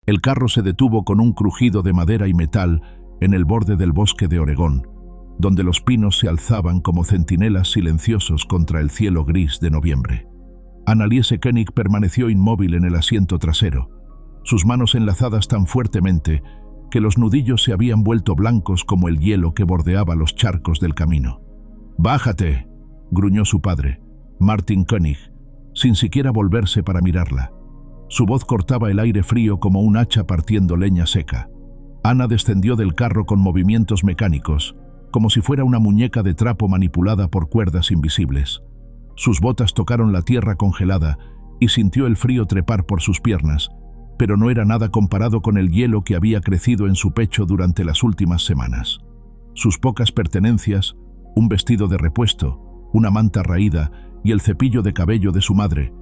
El carro se detuvo con un crujido de madera y metal en el borde del bosque de Oregón, donde los pinos se alzaban como centinelas silenciosos contra el cielo gris de noviembre. Anneliese König permaneció inmóvil en el asiento trasero, sus manos enlazadas tan fuertemente que los nudillos se habían vuelto blancos como el hielo que bordeaba los charcos del camino. «¡Bájate!», gruñó su padre, Martin König, sin siquiera volverse para mirarla. Su voz cortaba el aire frío como un hacha partiendo leña seca. Anna descendió del carro con movimientos mecánicos, como si fuera una muñeca de trapo manipulada por cuerdas invisibles. Sus botas tocaron la tierra congelada y sintió el frío trepar por sus piernas, pero no era nada comparado con el hielo que había crecido en su pecho durante las últimas semanas. Sus pocas pertenencias, un vestido de repuesto, una manta raída y el cepillo de cabello de su madre,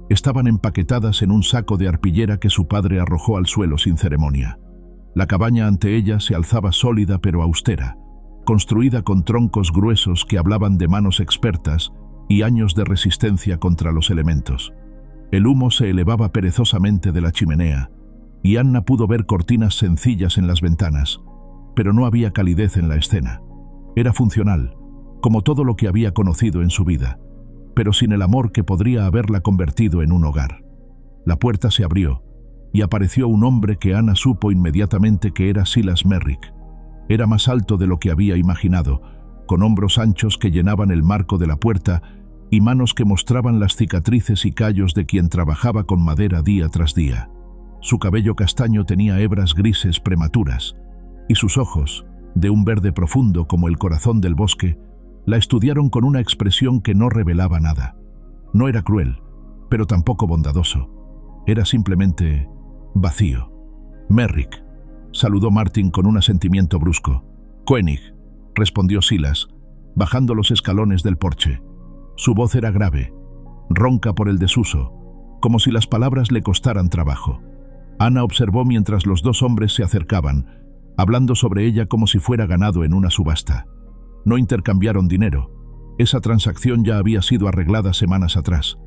estaban empaquetadas en un saco de arpillera que su padre arrojó al suelo sin ceremonia. La cabaña ante ella se alzaba sólida pero austera, construida con troncos gruesos que hablaban de manos expertas y años de resistencia contra los elementos. El humo se elevaba perezosamente de la chimenea, y Anna pudo ver cortinas sencillas en las ventanas, pero no había calidez en la escena. Era funcional, como todo lo que había conocido en su vida, pero sin el amor que podría haberla convertido en un hogar. La puerta se abrió, y apareció un hombre que Anna supo inmediatamente que era Silas Merrick. Era más alto de lo que había imaginado, con hombros anchos que llenaban el marco de la puerta y manos que mostraban las cicatrices y callos de quien trabajaba con madera día tras día. Su cabello castaño tenía hebras grises prematuras, y sus ojos, de un verde profundo como el corazón del bosque, la estudiaron con una expresión que no revelaba nada. No era cruel, pero tampoco bondadoso. Era simplemente vacío. «Merrick», saludó Martin con un asentimiento brusco. «König», respondió Silas, bajando los escalones del porche. Su voz era grave, ronca por el desuso, como si las palabras le costaran trabajo. Anna observó mientras los dos hombres se acercaban, hablando sobre ella como si fuera ganado en una subasta. No intercambiaron dinero. Esa transacción ya había sido arreglada semanas atrás.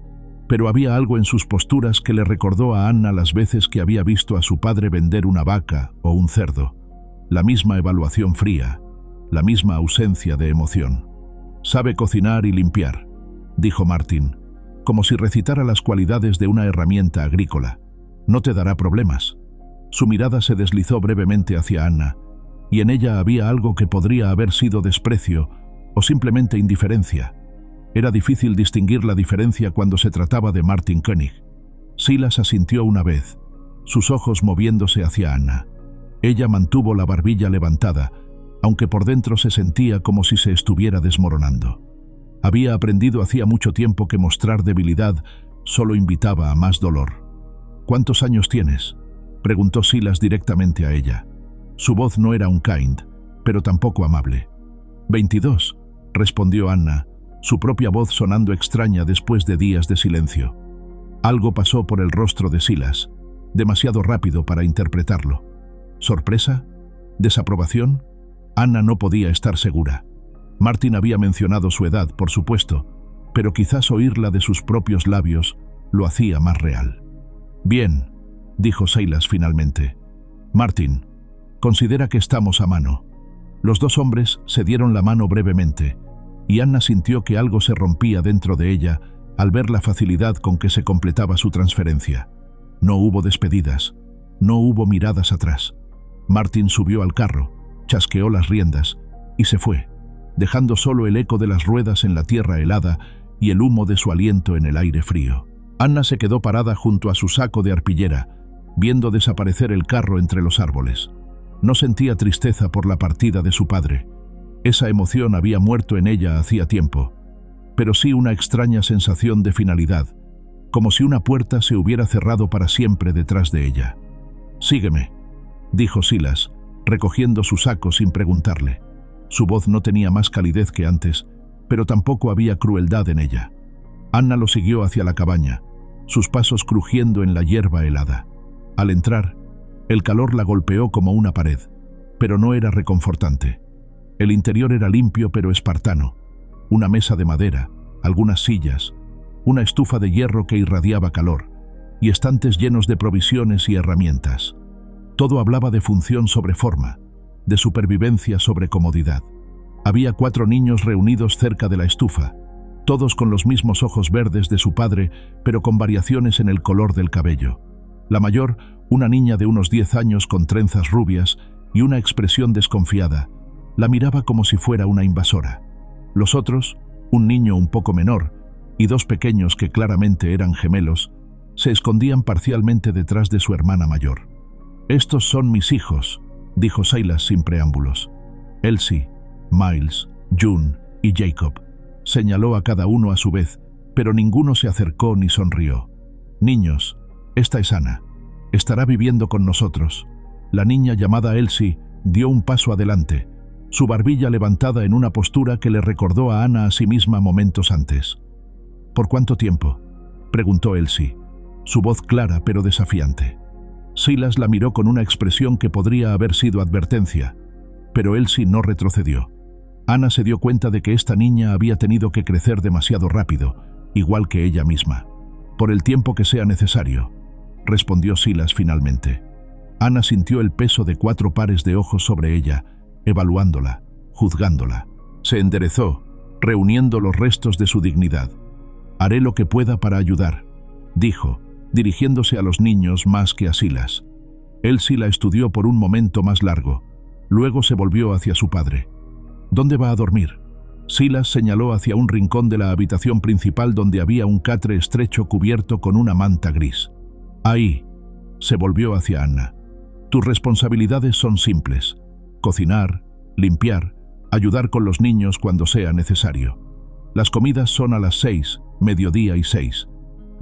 Pero había algo en sus posturas que le recordó a Anna las veces que había visto a su padre vender una vaca o un cerdo. La misma evaluación fría, la misma ausencia de emoción. «Sabe cocinar y limpiar», dijo Martin, como si recitara las cualidades de una herramienta agrícola. «No te dará problemas». Su mirada se deslizó brevemente hacia Anna, y en ella había algo que podría haber sido desprecio o simplemente indiferencia. Era difícil distinguir la diferencia cuando se trataba de Martin König. Silas asintió una vez, sus ojos moviéndose hacia Anna. Ella mantuvo la barbilla levantada, aunque por dentro se sentía como si se estuviera desmoronando. Había aprendido hacía mucho tiempo que mostrar debilidad solo invitaba a más dolor. «¿Cuántos años tienes?», preguntó Silas directamente a ella. Su voz no era unkind, pero tampoco amable. «22», respondió Anna, su propia voz sonando extraña después de días de silencio. Algo pasó por el rostro de Silas, demasiado rápido para interpretarlo. ¿Sorpresa? ¿Desaprobación? Anna no podía estar segura. Martin había mencionado su edad, por supuesto, pero quizás oírla de sus propios labios lo hacía más real. «Bien», dijo Silas finalmente. «Martin, considera que estamos a mano». Los dos hombres se dieron la mano brevemente, y Anna sintió que algo se rompía dentro de ella al ver la facilidad con que se completaba su transferencia. No hubo despedidas, no hubo miradas atrás. Martin subió al carro, chasqueó las riendas y se fue, dejando solo el eco de las ruedas en la tierra helada y el humo de su aliento en el aire frío. Anna se quedó parada junto a su saco de arpillera, viendo desaparecer el carro entre los árboles. No sentía tristeza por la partida de su padre. Esa emoción había muerto en ella hacía tiempo, pero sí una extraña sensación de finalidad, como si una puerta se hubiera cerrado para siempre detrás de ella. «Sígueme», dijo Silas, recogiendo su saco sin preguntarle. Su voz no tenía más calidez que antes, pero tampoco había crueldad en ella. Anna lo siguió hacia la cabaña, sus pasos crujiendo en la hierba helada. Al entrar, el calor la golpeó como una pared, pero no era reconfortante. El interior era limpio pero espartano. Una mesa de madera, algunas sillas, una estufa de hierro que irradiaba calor, y estantes llenos de provisiones y herramientas. Todo hablaba de función sobre forma, de supervivencia sobre comodidad. Había 4 niños reunidos cerca de la estufa, todos con los mismos ojos verdes de su padre, pero con variaciones en el color del cabello. La mayor, una niña de unos 10 años con trenzas rubias y una expresión desconfiada, la miraba como si fuera una invasora. Los otros, un niño un poco menor y 2 pequeños que claramente eran gemelos, se escondían parcialmente detrás de su hermana mayor. «Estos son mis hijos», dijo Silas sin preámbulos. Elsie, Miles, June y Jacob. Señaló a cada uno a su vez, pero ninguno se acercó ni sonrió. «Niños, esta es Anna. Estará viviendo con nosotros». La niña llamada Elsie dio un paso adelante, su barbilla levantada en una postura que le recordó a Anna a sí misma momentos antes. «¿Por cuánto tiempo?», preguntó Elsie, su voz clara pero desafiante. Silas la miró con una expresión que podría haber sido advertencia, pero Elsie no retrocedió. Anna se dio cuenta de que esta niña había tenido que crecer demasiado rápido, igual que ella misma. «Por el tiempo que sea necesario», respondió Silas finalmente. Anna sintió el peso de 4 pares de ojos sobre ella, evaluándola, juzgándola. Se enderezó, reuniendo los restos de su dignidad. «Haré lo que pueda para ayudar», dijo, dirigiéndose a los niños más que a Silas. Elsie la estudió por un momento más largo. Luego se volvió hacia su padre. «¿Dónde va a dormir?». Silas señaló hacia un rincón de la habitación principal donde había un catre estrecho cubierto con una manta gris. «Ahí», se volvió hacia Anna. «Tus responsabilidades son simples: cocinar, limpiar, ayudar con los niños cuando sea necesario. Las comidas son a las 6, mediodía y 6.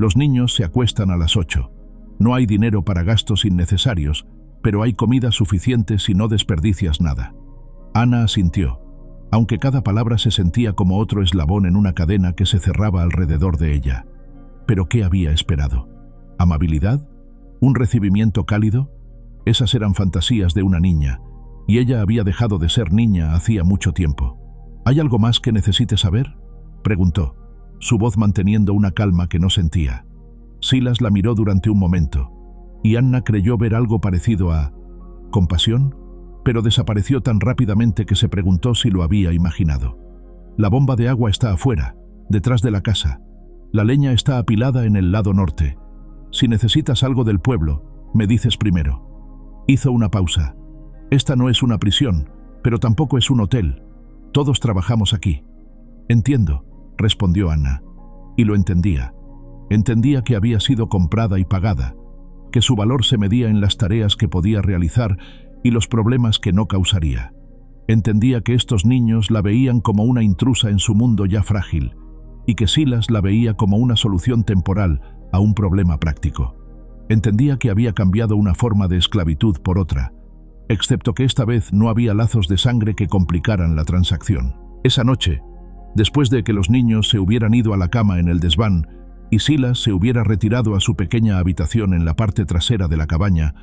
Los niños se acuestan a las 8. No hay dinero para gastos innecesarios, pero hay comida suficiente si no desperdicias nada». Anna asintió, aunque cada palabra se sentía como otro eslabón en una cadena que se cerraba alrededor de ella. ¿Pero qué había esperado? ¿Amabilidad? ¿Un recibimiento cálido? Esas eran fantasías de una niña, y ella había dejado de ser niña hacía mucho tiempo. «¿Hay algo más que necesite saber?», preguntó, su voz manteniendo una calma que no sentía. Silas la miró durante un momento, y Anna creyó ver algo parecido a compasión, pero desapareció tan rápidamente que se preguntó si lo había imaginado. «La bomba de agua está afuera, detrás de la casa. La leña está apilada en el lado norte. Si necesitas algo del pueblo, me dices primero». Hizo una pausa. «Esta no es una prisión, pero tampoco es un hotel. Todos trabajamos aquí». «Entiendo», respondió Anna, y lo entendía. Entendía que había sido comprada y pagada, que su valor se medía en las tareas que podía realizar y los problemas que no causaría. Entendía que estos niños la veían como una intrusa en su mundo ya frágil, y que Silas la veía como una solución temporal a un problema práctico. Entendía que había cambiado una forma de esclavitud por otra, excepto que esta vez no había lazos de sangre que complicaran la transacción. Esa noche, después de que los niños se hubieran ido a la cama en el desván y Silas se hubiera retirado a su pequeña habitación en la parte trasera de la cabaña,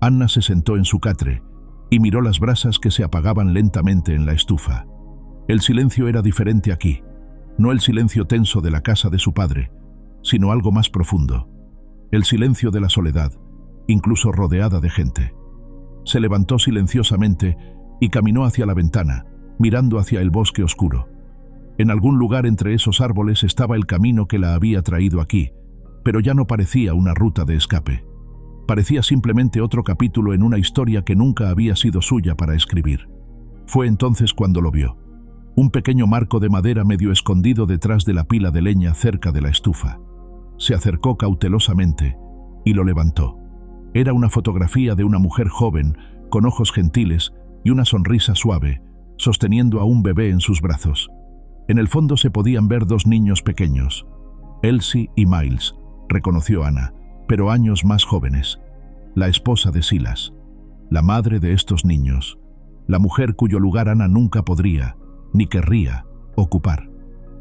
Anna se sentó en su catre y miró las brasas que se apagaban lentamente en la estufa. El silencio era diferente aquí, no el silencio tenso de la casa de su padre, sino algo más profundo. El silencio de la soledad, incluso rodeada de gente. Se levantó silenciosamente y caminó hacia la ventana, mirando hacia el bosque oscuro. En algún lugar entre esos árboles estaba el camino que la había traído aquí, pero ya no parecía una ruta de escape. Parecía simplemente otro capítulo en una historia que nunca había sido suya para escribir. Fue entonces cuando lo vio. Un pequeño marco de madera medio escondido detrás de la pila de leña cerca de la estufa. Se acercó cautelosamente y lo levantó. Era una fotografía de una mujer joven, con ojos gentiles y una sonrisa suave, sosteniendo a un bebé en sus brazos. En el fondo se podían ver 2 niños pequeños, Elsie y Miles, reconoció Anna, pero años más jóvenes. La esposa de Silas, la madre de estos niños, la mujer cuyo lugar Anna nunca podría, ni querría, ocupar.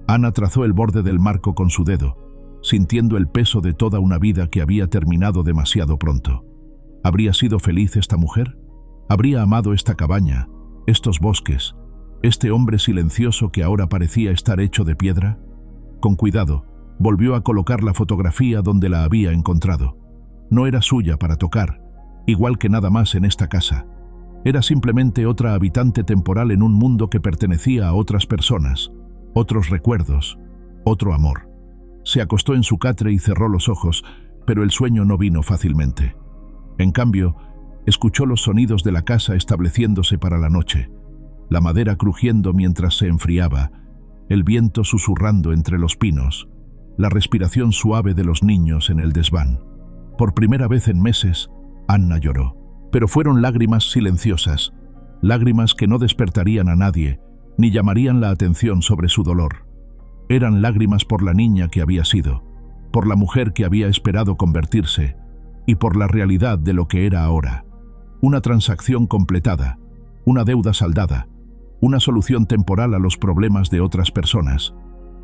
Anna trazó el borde del marco con su dedo, sintiendo el peso de toda una vida que había terminado demasiado pronto. ¿Habría sido feliz esta mujer? ¿Habría amado esta cabaña, estos bosques, este hombre silencioso que ahora parecía estar hecho de piedra? Con cuidado, volvió a colocar la fotografía donde la había encontrado. No era suya para tocar, igual que nada más en esta casa. Era simplemente otra habitante temporal en un mundo que pertenecía a otras personas, otros recuerdos, otro amor. Se acostó en su catre y cerró los ojos, pero el sueño no vino fácilmente. En cambio, escuchó los sonidos de la casa estableciéndose para la noche, la madera crujiendo mientras se enfriaba, el viento susurrando entre los pinos, la respiración suave de los niños en el desván. Por primera vez en meses, Anna lloró, pero fueron lágrimas silenciosas, lágrimas que no despertarían a nadie, ni llamarían la atención sobre su dolor. Eran lágrimas por la niña que había sido, por la mujer que había esperado convertirse, y por la realidad de lo que era ahora. Una transacción completada, una deuda saldada, una solución temporal a los problemas de otras personas.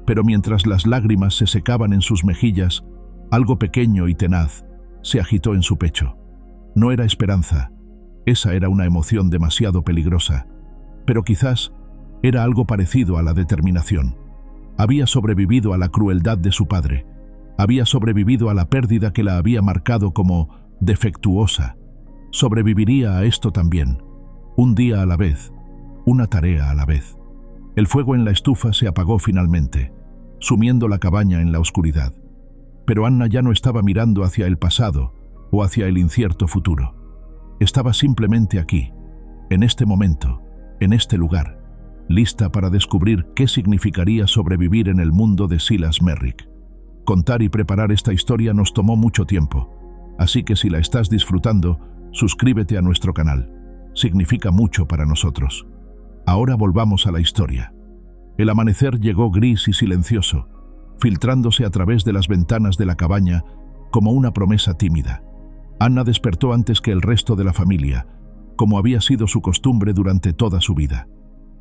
Pero mientras las lágrimas se secaban en sus mejillas, algo pequeño y tenaz se agitó en su pecho. No era esperanza, esa era una emoción demasiado peligrosa, pero quizás era algo parecido a la determinación. Había sobrevivido a la crueldad de su padre, había sobrevivido a la pérdida que la había marcado como defectuosa. Sobreviviría a esto también, un día a la vez, una tarea a la vez. El fuego en la estufa se apagó finalmente, sumiendo la cabaña en la oscuridad. Pero Anna ya no estaba mirando hacia el pasado o hacia el incierto futuro. Estaba simplemente aquí, en este momento, en este lugar, lista para descubrir qué significaría sobrevivir en el mundo de Silas Merrick. Contar y preparar esta historia nos tomó mucho tiempo, así que si la estás disfrutando, suscríbete a nuestro canal. Significa mucho para nosotros. Ahora volvamos a la historia. El amanecer llegó gris y silencioso, filtrándose a través de las ventanas de la cabaña como una promesa tímida. Anna despertó antes que el resto de la familia, como había sido su costumbre durante toda su vida.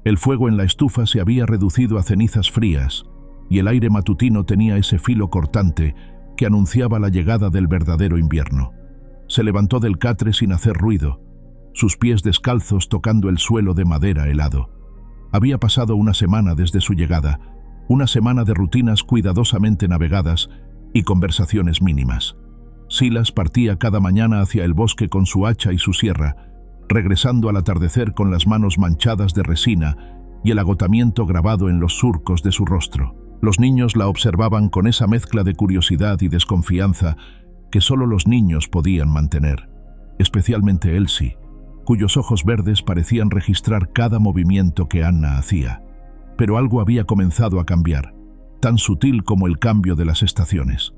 El fuego en la estufa se había reducido a cenizas frías, y el aire matutino tenía ese filo cortante que anunciaba la llegada del verdadero invierno. Se levantó del catre sin hacer ruido, sus pies descalzos tocando el suelo de madera helado. Había pasado una semana desde su llegada, una semana de rutinas cuidadosamente navegadas y conversaciones mínimas. Silas partía cada mañana hacia el bosque con su hacha y su sierra, regresando al atardecer con las manos manchadas de resina y el agotamiento grabado en los surcos de su rostro. Los niños la observaban con esa mezcla de curiosidad y desconfianza que solo los niños podían mantener, especialmente Elsie, cuyos ojos verdes parecían registrar cada movimiento que Anna hacía. Pero algo había comenzado a cambiar, tan sutil como el cambio de las estaciones.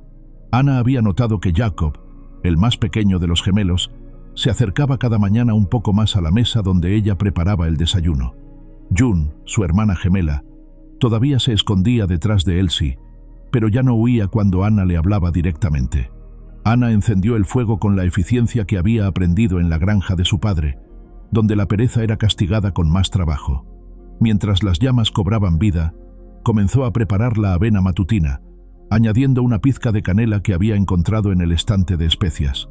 Anna había notado que Jacob, el más pequeño de los gemelos, se acercaba cada mañana un poco más a la mesa donde ella preparaba el desayuno. June, su hermana gemela, todavía se escondía detrás de Elsie, pero ya no huía cuando Anna le hablaba directamente. Anna encendió el fuego con la eficiencia que había aprendido en la granja de su padre, donde la pereza era castigada con más trabajo. Mientras las llamas cobraban vida, comenzó a preparar la avena matutina, añadiendo una pizca de canela que había encontrado en el estante de especias.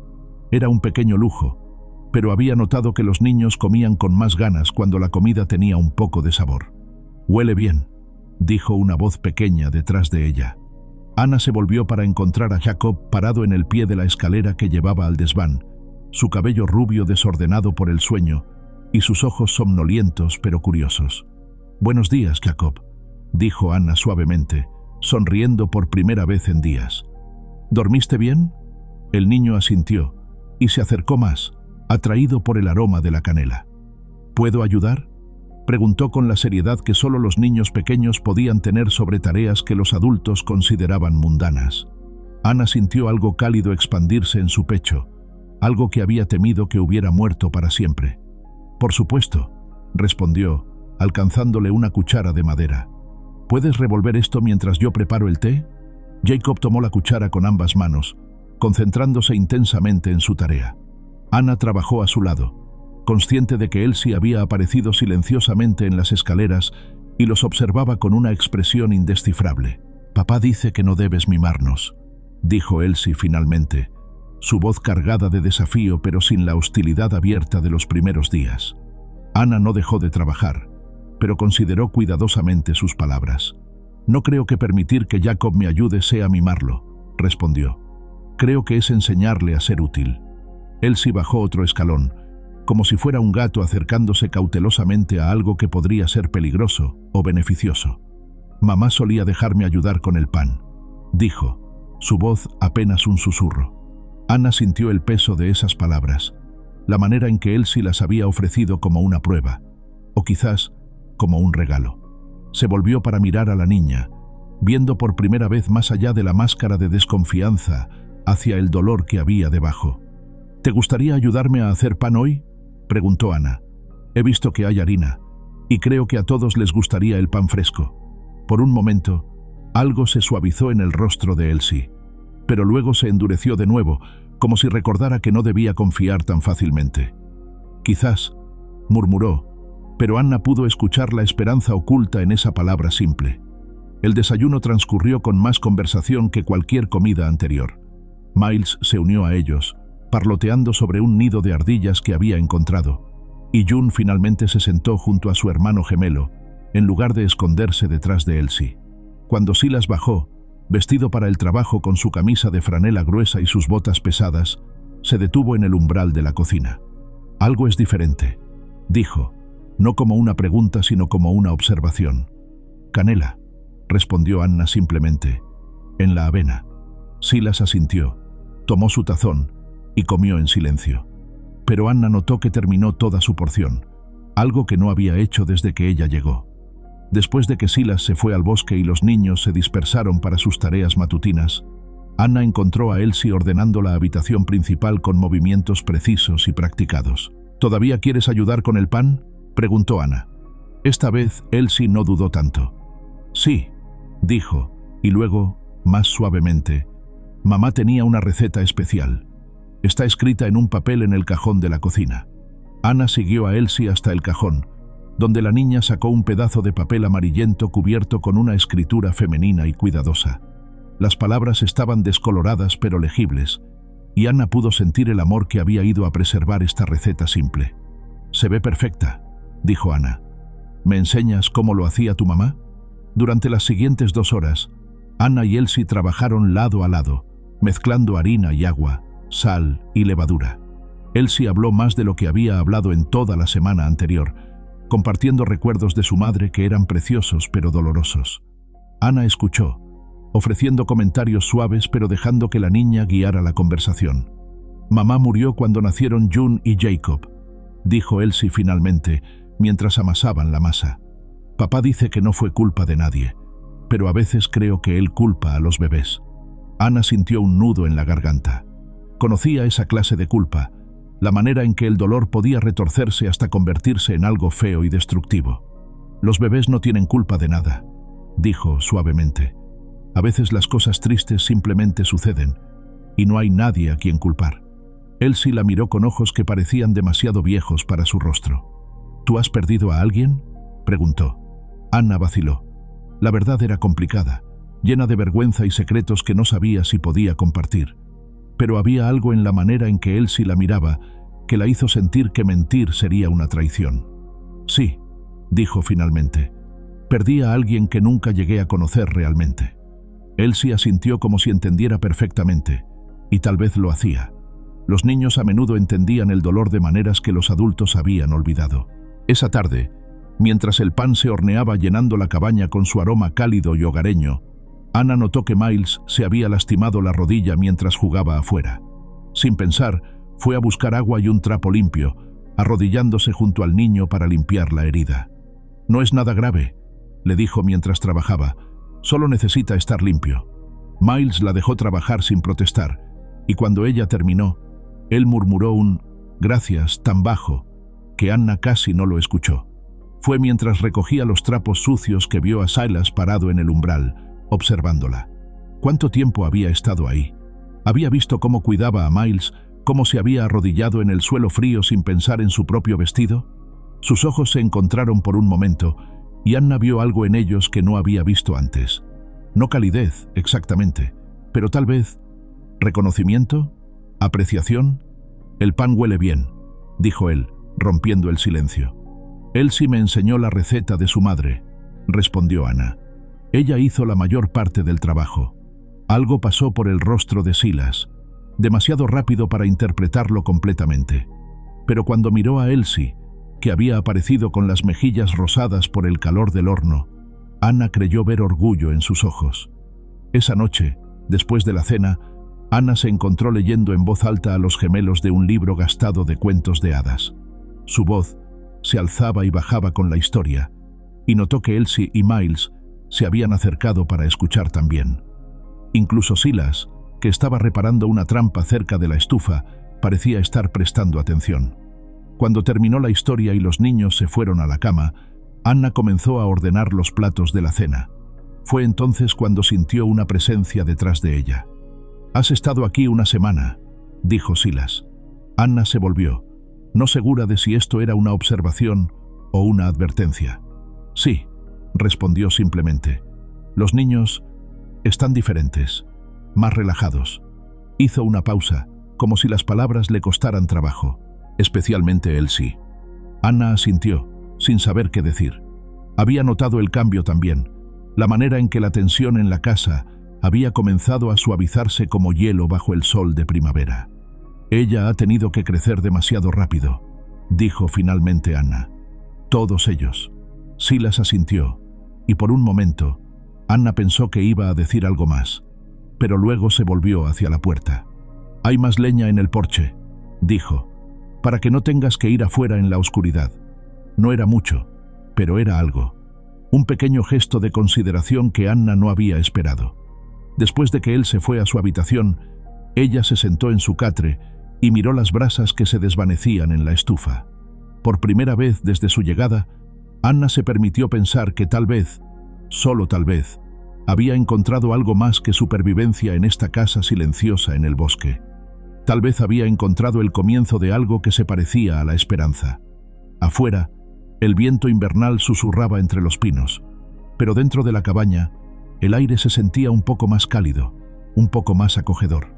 Era un pequeño lujo, pero había notado que los niños comían con más ganas cuando la comida tenía un poco de sabor. «Huele bien», dijo una voz pequeña detrás de ella. Anna se volvió para encontrar a Jacob parado en el pie de la escalera que llevaba al desván, su cabello rubio desordenado por el sueño y sus ojos somnolientos pero curiosos. «Buenos días, Jacob», dijo Anna suavemente, sonriendo por primera vez en días. «¿Dormiste bien?» El niño asintió y se acercó más, atraído por el aroma de la canela. «¿Puedo ayudar?», preguntó con la seriedad que solo los niños pequeños podían tener sobre tareas que los adultos consideraban mundanas. Anna sintió algo cálido expandirse en su pecho, algo que había temido que hubiera muerto para siempre. «Por supuesto», respondió, alcanzándole una cuchara de madera. «¿Puedes revolver esto mientras yo preparo el té?». Jacob tomó la cuchara con ambas manos, concentrándose intensamente en su tarea. Anna trabajó a su lado, consciente de que Elsie había aparecido silenciosamente en las escaleras y los observaba con una expresión indescifrable. «Papá dice que no debes mimarnos», dijo Elsie finalmente, su voz cargada de desafío pero sin la hostilidad abierta de los primeros días. Anna no dejó de trabajar, pero consideró cuidadosamente sus palabras. «No creo que permitir que Jacob me ayude sea mimarlo», respondió. «Creo que es enseñarle a ser útil». Elsie bajó otro escalón, como si fuera un gato acercándose cautelosamente a algo que podría ser peligroso o beneficioso. «Mamá solía dejarme ayudar con el pan», dijo, su voz apenas un susurro. Anna sintió el peso de esas palabras, la manera en que Elsie las había ofrecido como una prueba, o quizás como un regalo. Se volvió para mirar a la niña, viendo por primera vez más allá de la máscara de desconfianza hacia el dolor que había debajo. «¿Te gustaría ayudarme a hacer pan hoy?», preguntó Anna. «He visto que hay harina, y creo que a todos les gustaría el pan fresco». Por un momento, algo se suavizó en el rostro de Elsie, pero luego se endureció de nuevo, como si recordara que no debía confiar tan fácilmente. «Quizás», murmuró, pero Anna pudo escuchar la esperanza oculta en esa palabra simple. El desayuno transcurrió con más conversación que cualquier comida anterior. Miles se unió a ellos, parloteando sobre un nido de ardillas que había encontrado, y June finalmente se sentó junto a su hermano gemelo, en lugar de esconderse detrás de Elsie. Cuando Silas bajó, vestido para el trabajo con su camisa de franela gruesa y sus botas pesadas, se detuvo en el umbral de la cocina. «Algo es diferente», dijo, no como una pregunta sino como una observación. «Canela», respondió Anna simplemente, «en la avena». Silas asintió, tomó su tazón y comió en silencio. Pero Anna notó que terminó toda su porción, algo que no había hecho desde que ella llegó. Después de que Silas se fue al bosque y los niños se dispersaron para sus tareas matutinas, Anna encontró a Elsie ordenando la habitación principal con movimientos precisos y practicados. «¿Todavía quieres ayudar con el pan?», preguntó Anna. Esta vez Elsie no dudó tanto. «Sí», dijo, y luego, más suavemente, «Mamá tenía una receta especial. Está escrita en un papel en el cajón de la cocina». Anna siguió a Elsie hasta el cajón, donde la niña sacó un pedazo de papel amarillento cubierto con una escritura femenina y cuidadosa. Las palabras estaban descoloradas pero legibles, y Anna pudo sentir el amor que había ido a preservar esta receta simple. «Se ve perfecta», dijo Anna. «¿Me enseñas cómo lo hacía tu mamá?». Durante las siguientes 2 horas, Anna y Elsie trabajaron lado a lado, mezclando harina y agua, sal y levadura. Elsie habló más de lo que había hablado en toda la semana anterior, compartiendo recuerdos de su madre que eran preciosos pero dolorosos. Anna escuchó, ofreciendo comentarios suaves pero dejando que la niña guiara la conversación. «Mamá murió cuando nacieron June y Jacob», dijo Elsie finalmente, mientras amasaban la masa. «Papá dice que no fue culpa de nadie, pero a veces creo que él culpa a los bebés». Anna sintió un nudo en la garganta. Conocía esa clase de culpa, la manera en que el dolor podía retorcerse hasta convertirse en algo feo y destructivo. «Los bebés no tienen culpa de nada», dijo suavemente. «A veces las cosas tristes simplemente suceden, y no hay nadie a quien culpar». Elsie la miró con ojos que parecían demasiado viejos para su rostro. «¿Tú has perdido a alguien?», preguntó. Anna vaciló. La verdad era complicada, llena de vergüenza y secretos que no sabía si podía compartir. Pero había algo en la manera en que Elsie la miraba que la hizo sentir que mentir sería una traición. «Sí», dijo finalmente. «Perdí a alguien que nunca llegué a conocer realmente». Elsie asintió como si entendiera perfectamente, y tal vez lo hacía. Los niños a menudo entendían el dolor de maneras que los adultos habían olvidado. Esa tarde, mientras el pan se horneaba llenando la cabaña con su aroma cálido y hogareño, Anna notó que Miles se había lastimado la rodilla mientras jugaba afuera. Sin pensar, fue a buscar agua y un trapo limpio, arrodillándose junto al niño para limpiar la herida. «No es nada grave», le dijo mientras trabajaba, «solo necesita estar limpio». Miles la dejó trabajar sin protestar, y cuando ella terminó, él murmuró un «gracias» tan bajo que Anna casi no lo escuchó. Fue mientras recogía los trapos sucios que vio a Silas parado en el umbral, observándola. ¿Cuánto tiempo había estado ahí? Había visto cómo cuidaba a Miles, cómo se había arrodillado en el suelo frío sin pensar en su propio vestido. Sus ojos se encontraron por un momento, y Anna vio algo en ellos que no había visto antes. No calidez, exactamente, pero tal vez reconocimiento, apreciación. «El pan huele bien», dijo él, rompiendo el silencio. «Elsie me enseñó la receta de su madre», respondió Anna. «Ella hizo la mayor parte del trabajo». Algo pasó por el rostro de Silas. demasiado rápido para interpretarlo completamente. Pero cuando miró a Elsie, que había aparecido con las mejillas rosadas por el calor del horno, Anna creyó ver orgullo en sus ojos. Esa noche, después de la cena, Anna se encontró leyendo en voz alta a los gemelos de un libro gastado de cuentos de hadas. Su voz se alzaba y bajaba con la historia, y notó que Elsie y Miles se habían acercado para escuchar también. Incluso Silas, que estaba reparando una trampa cerca de la estufa, parecía estar prestando atención. Cuando terminó la historia y los niños se fueron a la cama, Anna comenzó a ordenar los platos de la cena. Fue entonces cuando sintió una presencia detrás de ella. «Has estado aquí una semana», dijo Silas. Anna se volvió, no segura de si esto era una observación o una advertencia. «Sí», respondió simplemente. «Los niños están diferentes, más relajados». Hizo una pausa, como si las palabras le costaran trabajo, especialmente Elsie. Anna asintió, sin saber qué decir. Había notado el cambio también, la manera en que la tensión en la casa había comenzado a suavizarse como hielo bajo el sol de primavera. «Ella ha tenido que crecer demasiado rápido», dijo finalmente Anna. «Todos ellos». Silas asintió, y por un momento, Anna pensó que iba a decir algo más, pero luego se volvió hacia la puerta. «Hay más leña en el porche», dijo, «para que no tengas que ir afuera en la oscuridad». No era mucho, pero era algo. Un pequeño gesto de consideración que Anna no había esperado. Después de que él se fue a su habitación, ella se sentó en su catre y miró las brasas que se desvanecían en la estufa. Por primera vez desde su llegada, Anna se permitió pensar que tal vez, solo tal vez, había encontrado algo más que supervivencia en esta casa silenciosa en el bosque. Tal vez había encontrado el comienzo de algo que se parecía a la esperanza. Afuera, el viento invernal susurraba entre los pinos, pero dentro de la cabaña, el aire se sentía un poco más cálido, un poco más acogedor.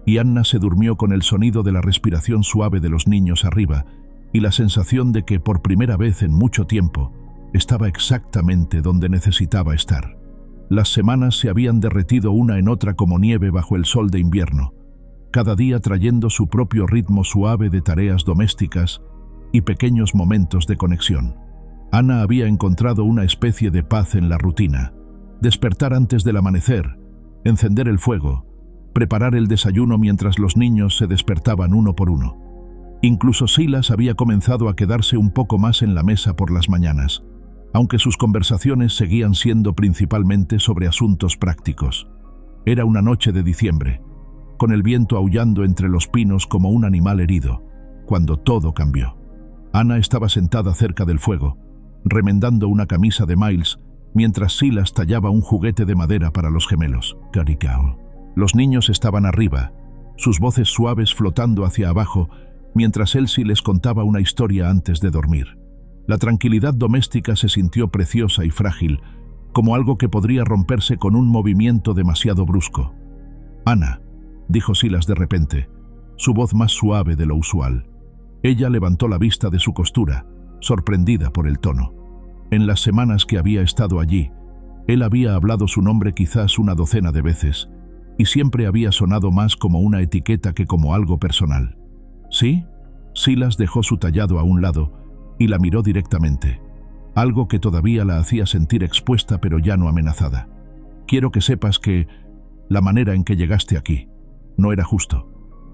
Y Anna se durmió con el sonido de la respiración suave de los niños arriba y la sensación de que, por primera vez en mucho tiempo, estaba exactamente donde necesitaba estar. Las semanas se habían derretido una en otra como nieve bajo el sol de invierno, cada día trayendo su propio ritmo suave de tareas domésticas y pequeños momentos de conexión. Anna había encontrado una especie de paz en la rutina. Despertar antes del amanecer, encender el fuego, preparar el desayuno mientras los niños se despertaban uno por uno. Incluso Silas había comenzado a quedarse un poco más en la mesa por las mañanas, aunque sus conversaciones seguían siendo principalmente sobre asuntos prácticos. Era una noche de diciembre, con el viento aullando entre los pinos como un animal herido, cuando todo cambió. Anna estaba sentada cerca del fuego, remendando una camisa de Miles, mientras Silas tallaba un juguete de madera para los gemelos. Caricao. Los niños estaban arriba, sus voces suaves flotando hacia abajo, mientras Elsie les contaba una historia antes de dormir. La tranquilidad doméstica se sintió preciosa y frágil, como algo que podría romperse con un movimiento demasiado brusco. «Anna», dijo Silas de repente, su voz más suave de lo usual. Ella levantó la vista de su costura, sorprendida por el tono. En las semanas que había estado allí, él había hablado su nombre quizás una docena de veces, y siempre había sonado más como una etiqueta que como algo personal. «¿Sí?» Silas dejó su tallado a un lado y la miró directamente, algo que todavía la hacía sentir expuesta pero ya no amenazada. «Quiero que sepas que la manera en que llegaste aquí no era justo».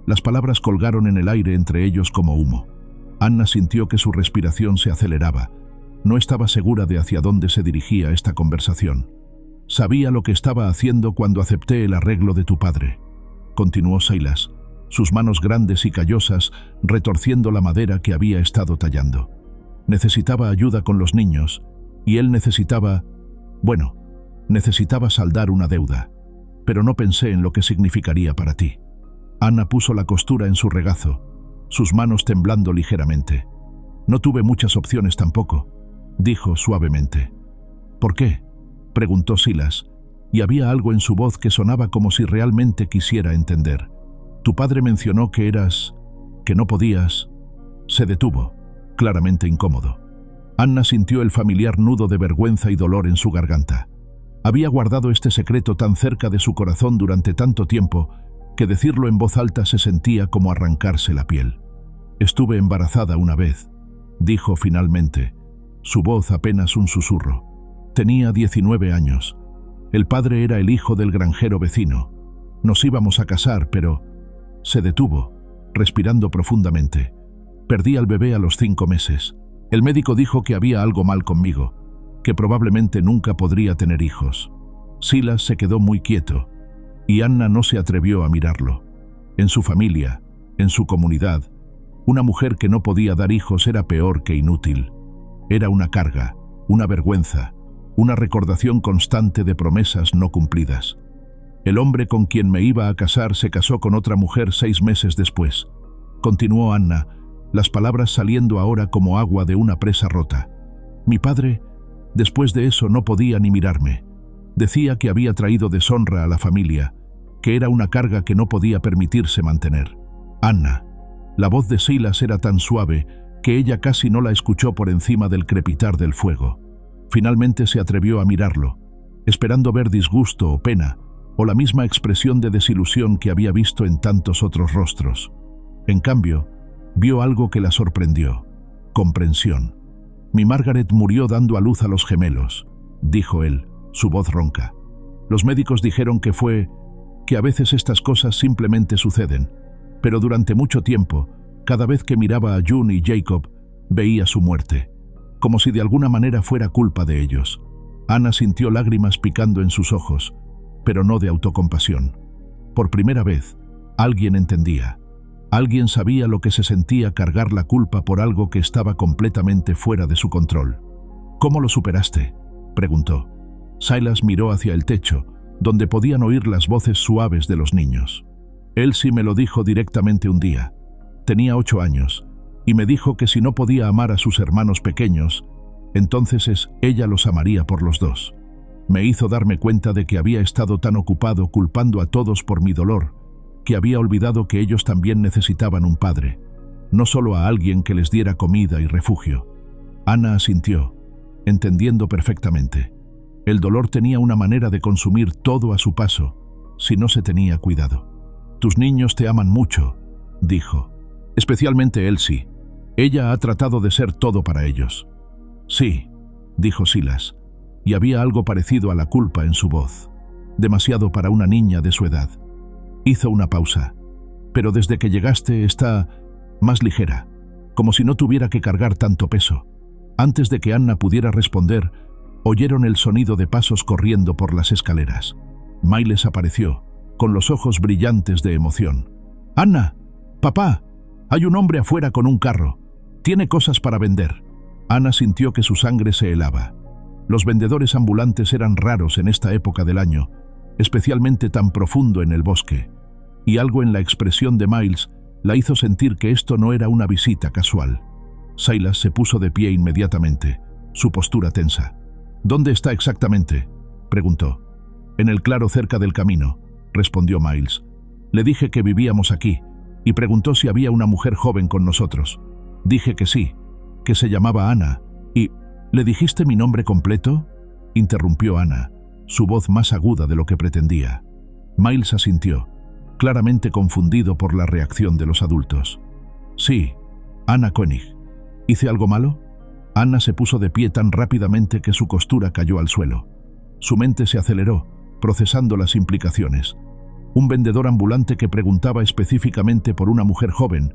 Las palabras colgaron en el aire entre ellos como humo. Anna sintió que su respiración se aceleraba. No estaba segura de hacia dónde se dirigía esta conversación. «Sabía lo que estaba haciendo cuando acepté el arreglo de tu padre», continuó Silas, sus manos grandes y callosas retorciendo la madera que había estado tallando. «Necesitaba ayuda con los niños, y él necesitaba saldar una deuda, pero no pensé en lo que significaría para ti». Anna puso la costura en su regazo, sus manos temblando ligeramente. «No tuve muchas opciones tampoco», dijo suavemente. «¿Por qué?», preguntó Silas, y había algo en su voz que sonaba como si realmente quisiera entender. «Tu padre mencionó que no podías». Se detuvo, claramente incómodo. Anna sintió el familiar nudo de vergüenza y dolor en su garganta. Había guardado este secreto tan cerca de su corazón durante tanto tiempo que decirlo en voz alta se sentía como arrancarse la piel. «Estuve embarazada una vez», dijo finalmente, su voz apenas un susurro. Tenía 19 años. El padre era el hijo del granjero vecino. Nos íbamos a casar, pero... Se detuvo, respirando profundamente. Perdí al bebé a los 5 meses. El médico dijo que había algo mal conmigo, que probablemente nunca podría tener hijos. Silas se quedó muy quieto, y Anna no se atrevió a mirarlo. En su familia, en su comunidad, una mujer que no podía dar hijos era peor que inútil. Era una carga, una vergüenza, una recordación constante de promesas no cumplidas. El hombre con quien me iba a casar se casó con otra mujer 6 meses después. Continuó Anna, las palabras saliendo ahora como agua de una presa rota. Mi padre, después de eso, no podía ni mirarme. Decía que había traído deshonra a la familia, que era una carga que no podía permitirse mantener. Anna. La voz de Silas era tan suave que ella casi no la escuchó por encima del crepitar del fuego. Finalmente se atrevió a mirarlo, esperando ver disgusto o pena, o la misma expresión de desilusión que había visto en tantos otros rostros. En cambio, vio algo que la sorprendió: comprensión. «Mi Margaret murió dando a luz a los gemelos», dijo él, su voz ronca. «Los médicos dijeron que a veces estas cosas simplemente suceden, pero durante mucho tiempo, cada vez que miraba a June y Jacob, veía su muerte, como si de alguna manera fuera culpa de ellos». Anna sintió lágrimas picando en sus ojos, pero no de autocompasión. Por primera vez, alguien entendía. Alguien sabía lo que se sentía cargar la culpa por algo que estaba completamente fuera de su control. «¿Cómo lo superaste?», preguntó. Silas miró hacia el techo, donde podían oír las voces suaves de los niños. «Elsie me lo dijo directamente un día. Tenía 8 años, y me dijo que si no podía amar a sus hermanos pequeños, entonces ella los amaría por los dos. Me hizo darme cuenta de que había estado tan ocupado culpando a todos por mi dolor, que había olvidado que ellos también necesitaban un padre, no solo a alguien que les diera comida y refugio». Anna asintió, entendiendo perfectamente. El dolor tenía una manera de consumir todo a su paso, si no se tenía cuidado. «Tus niños te aman mucho», dijo. «Especialmente Elsie. Ella ha tratado de ser todo para ellos». «Sí», dijo Silas, y había algo parecido a la culpa en su voz. «Demasiado para una niña de su edad». Hizo una pausa. «Pero desde que llegaste está más ligera, como si no tuviera que cargar tanto peso». Antes de que Anna pudiera responder, oyeron el sonido de pasos corriendo por las escaleras. Miles apareció, con los ojos brillantes de emoción. «¡Anna! ¡Papá! Hay un hombre afuera con un carro. Tiene cosas para vender». Anna sintió que su sangre se helaba. Los vendedores ambulantes eran raros en esta época del año, especialmente tan profundo en el bosque, y algo en la expresión de Miles la hizo sentir que esto no era una visita casual. Silas se puso de pie inmediatamente, su postura tensa. «¿Dónde está exactamente?», preguntó. «En el claro cerca del camino», respondió Miles. «Le dije que vivíamos aquí, y preguntó si había una mujer joven con nosotros. Dije que sí, que se llamaba Anna, y... ¿Le dijiste mi nombre completo?», interrumpió Anna, su voz más aguda de lo que pretendía. Miles asintió, claramente confundido por la reacción de los adultos. «Sí, Anna Koenig. ¿Hice algo malo?». Anna se puso de pie tan rápidamente que su costura cayó al suelo. Su mente se aceleró, procesando las implicaciones. Un vendedor ambulante que preguntaba específicamente por una mujer joven,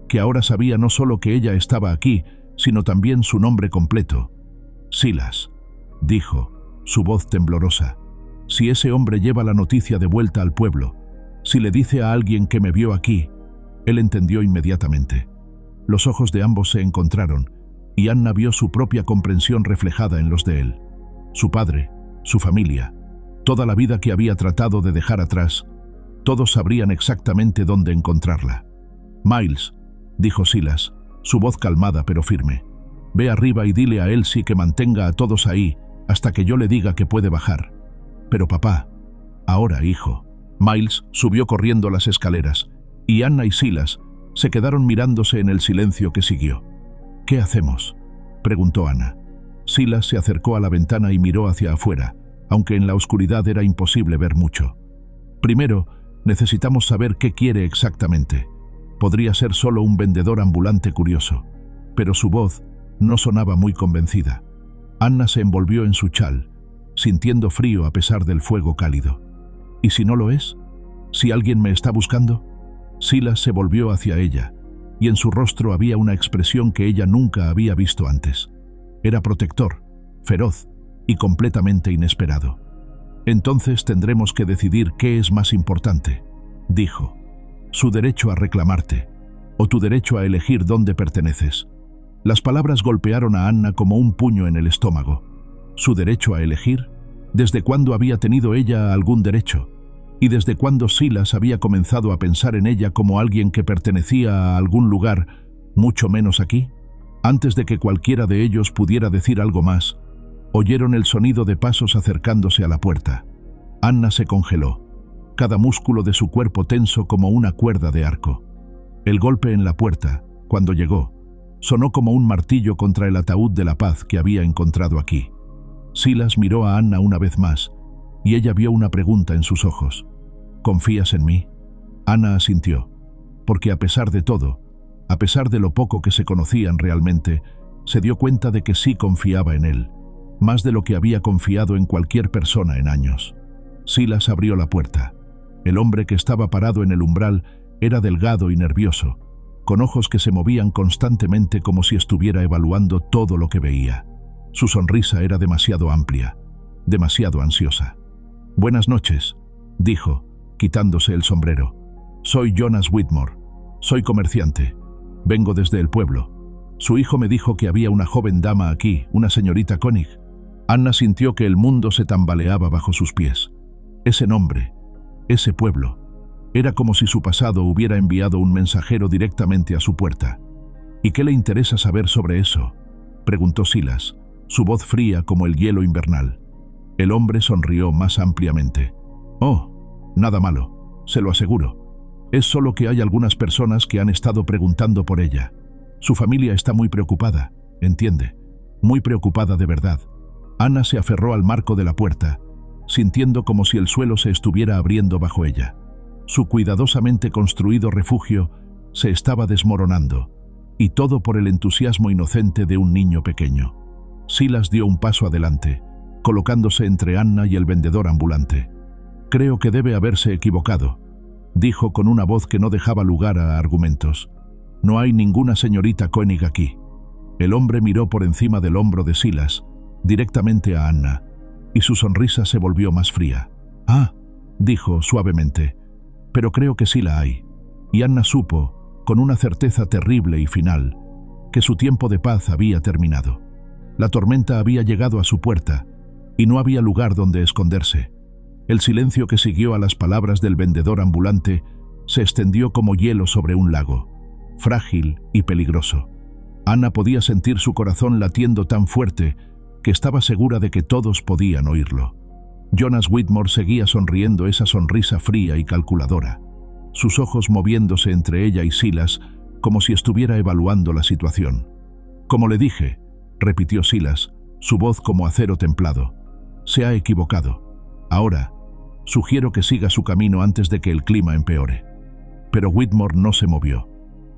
que ahora sabía no solo que ella estaba aquí, sino también su nombre completo. «Silas», dijo, su voz temblorosa. «Si ese hombre lleva la noticia de vuelta al pueblo, si le dice a alguien que me vio aquí». Él entendió inmediatamente. Los ojos de ambos se encontraron, y Anna vio su propia comprensión reflejada en los de él. Su padre, su familia, toda la vida que había tratado de dejar atrás, todos sabrían exactamente dónde encontrarla. «Miles», dijo Silas, su voz calmada pero firme, «ve arriba y dile a Elsie que mantenga a todos ahí hasta que yo le diga que puede bajar». «Pero papá». «Ahora, hijo». Miles subió corriendo las escaleras, y Anna y Silas se quedaron mirándose en el silencio que siguió. «¿Qué hacemos?», preguntó Anna. Silas se acercó a la ventana y miró hacia afuera, aunque en la oscuridad era imposible ver mucho. «Primero, Necesitamos saber qué quiere exactamente. Podría ser solo un vendedor ambulante curioso, pero su voz no sonaba muy convencida. Anna se envolvió en su chal, sintiendo frío a pesar del fuego cálido. ¿Y si no lo es? ¿Si alguien me está buscando? Silas se volvió hacia ella, y en su rostro había una expresión que ella nunca había visto antes. Era protector, feroz y completamente inesperado. Entonces tendremos que decidir qué es más importante, dijo. Su derecho a reclamarte, o tu derecho a elegir dónde perteneces. Las palabras golpearon a Anna como un puño en el estómago. ¿Su derecho a elegir? ¿Desde cuándo había tenido ella algún derecho? ¿Y desde cuándo Silas había comenzado a pensar en ella como alguien que pertenecía a algún lugar, mucho menos aquí? Antes de que cualquiera de ellos pudiera decir algo más, oyeron el sonido de pasos acercándose a la puerta. Anna se congeló, cada músculo de su cuerpo tenso como una cuerda de arco. El golpe en la puerta, cuando llegó, sonó como un martillo contra el ataúd de la paz que había encontrado aquí. Silas miró a Anna una vez más, y ella vio una pregunta en sus ojos. ¿Confías en mí? Anna asintió, porque a pesar de todo, a pesar de lo poco que se conocían realmente, se dio cuenta de que sí confiaba en él, más de lo que había confiado en cualquier persona en años. Silas abrió la puerta. El hombre que estaba parado en el umbral era delgado y nervioso, con ojos que se movían constantemente como si estuviera evaluando todo lo que veía. Su sonrisa era demasiado amplia, demasiado ansiosa. «Buenas noches», dijo, quitándose el sombrero. «Soy Jonas Whitmore. Soy comerciante. Vengo desde el pueblo. Su hijo me dijo que había una joven dama aquí, una señorita Koenig». Anna sintió que el mundo se tambaleaba bajo sus pies. Ese nombre, ese pueblo, era como si su pasado hubiera enviado un mensajero directamente a su puerta. «¿Y qué le interesa saber sobre eso?», preguntó Silas, su voz fría como el hielo invernal. El hombre sonrió más ampliamente. «Oh, nada malo, se lo aseguro. Es solo que hay algunas personas que han estado preguntando por ella. Su familia está muy preocupada, entiende, muy preocupada de verdad». Anna se aferró al marco de la puerta, sintiendo como si el suelo se estuviera abriendo bajo ella. Su cuidadosamente construido refugio se estaba desmoronando, y todo por el entusiasmo inocente de un niño pequeño. Silas dio un paso adelante, colocándose entre Anna y el vendedor ambulante. «Creo que debe haberse equivocado», dijo con una voz que no dejaba lugar a argumentos. «No hay ninguna señorita Koenig aquí». El hombre miró por encima del hombro de Silas, directamente a Anna, y su sonrisa se volvió más fría. «Ah», dijo suavemente, «pero creo que sí la hay». Y Anna supo, con una certeza terrible y final, que su tiempo de paz había terminado. La tormenta había llegado a su puerta, y no había lugar donde esconderse. El silencio que siguió a las palabras del vendedor ambulante se extendió como hielo sobre un lago, frágil y peligroso. Anna podía sentir su corazón latiendo tan fuerte que estaba segura de que todos podían oírlo. Jonas Whitmore seguía sonriendo esa sonrisa fría y calculadora, sus ojos moviéndose entre ella y Silas como si estuviera evaluando la situación. «Como le dije», repitió Silas, su voz como acero templado, «se ha equivocado. Ahora, sugiero que siga su camino antes de que el clima empeore». Pero Whitmore no se movió.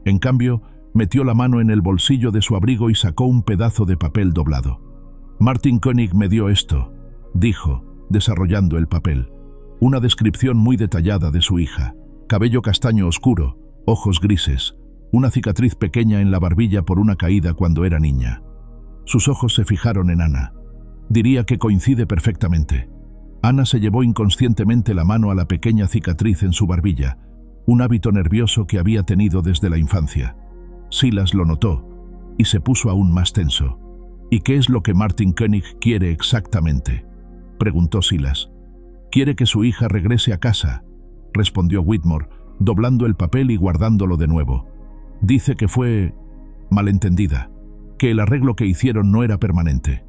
En cambio, metió la mano en el bolsillo de su abrigo y sacó un pedazo de papel doblado. «Martin Koenig me dio esto», dijo, desarrollando el papel. Una descripción muy detallada de su hija. Cabello castaño oscuro, ojos grises, una cicatriz pequeña en la barbilla por una caída cuando era niña. Sus ojos se fijaron en Anna. Diría que coincide perfectamente. Anna se llevó inconscientemente la mano a la pequeña cicatriz en su barbilla, un hábito nervioso que había tenido desde la infancia. Silas lo notó y se puso aún más tenso. «¿Y qué es lo que Martin Koenig quiere exactamente?», preguntó Silas. «Quiere que su hija regrese a casa», respondió Whitmore, doblando el papel y guardándolo de nuevo. «Dice que fue malentendida, que el arreglo que hicieron no era permanente».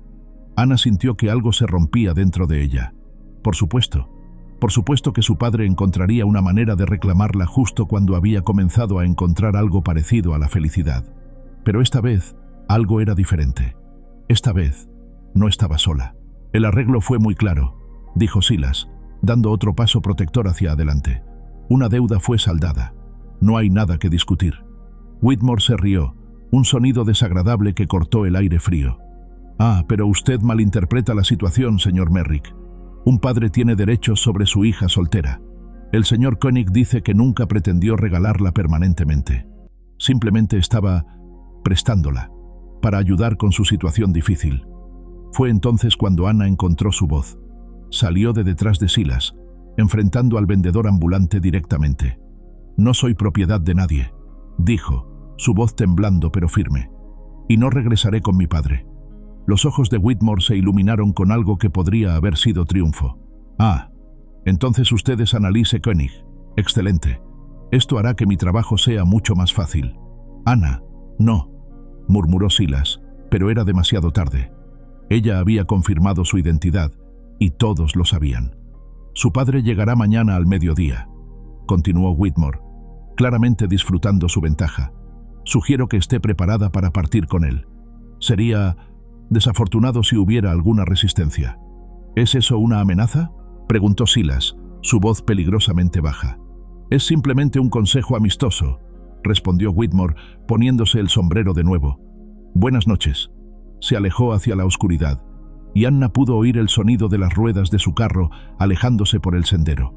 Anna sintió que algo se rompía dentro de ella. Por supuesto que su padre encontraría una manera de reclamarla justo cuando había comenzado a encontrar algo parecido a la felicidad. Pero esta vez, algo era diferente. Esta vez, no estaba sola. «El arreglo fue muy claro», dijo Silas, dando otro paso protector hacia adelante. Una deuda fue saldada. No hay nada que discutir. Whitmore se rió, un sonido desagradable que cortó el aire frío. Ah, pero usted malinterpreta la situación, señor Merrick. Un padre tiene derechos sobre su hija soltera. El señor Koenig dice que nunca pretendió regalarla permanentemente. Simplemente estaba prestándola para ayudar con su situación difícil. Fue entonces cuando Anna encontró su voz. Salió de detrás de Silas, enfrentando al vendedor ambulante directamente. «No soy propiedad de nadie», dijo, su voz temblando pero firme. «Y no regresaré con mi padre». Los ojos de Whitmore se iluminaron con algo que podría haber sido triunfo. «Ah, entonces usted es Annalise Koenig. Excelente. Esto hará que mi trabajo sea mucho más fácil». «Anna, no», murmuró Silas, pero era demasiado tarde. Ella había confirmado su identidad, y todos lo sabían. «Su padre llegará mañana al mediodía», continuó Whitmore, claramente disfrutando su ventaja. «Sugiero que esté preparada para partir con él. Sería desafortunado si hubiera alguna resistencia». «¿Es eso una amenaza?», preguntó Silas, su voz peligrosamente baja. «Es simplemente un consejo amistoso», respondió Whitmore, poniéndose el sombrero de nuevo. «Buenas noches». Se alejó hacia la oscuridad, y Anna pudo oír el sonido de las ruedas de su carro alejándose por el sendero.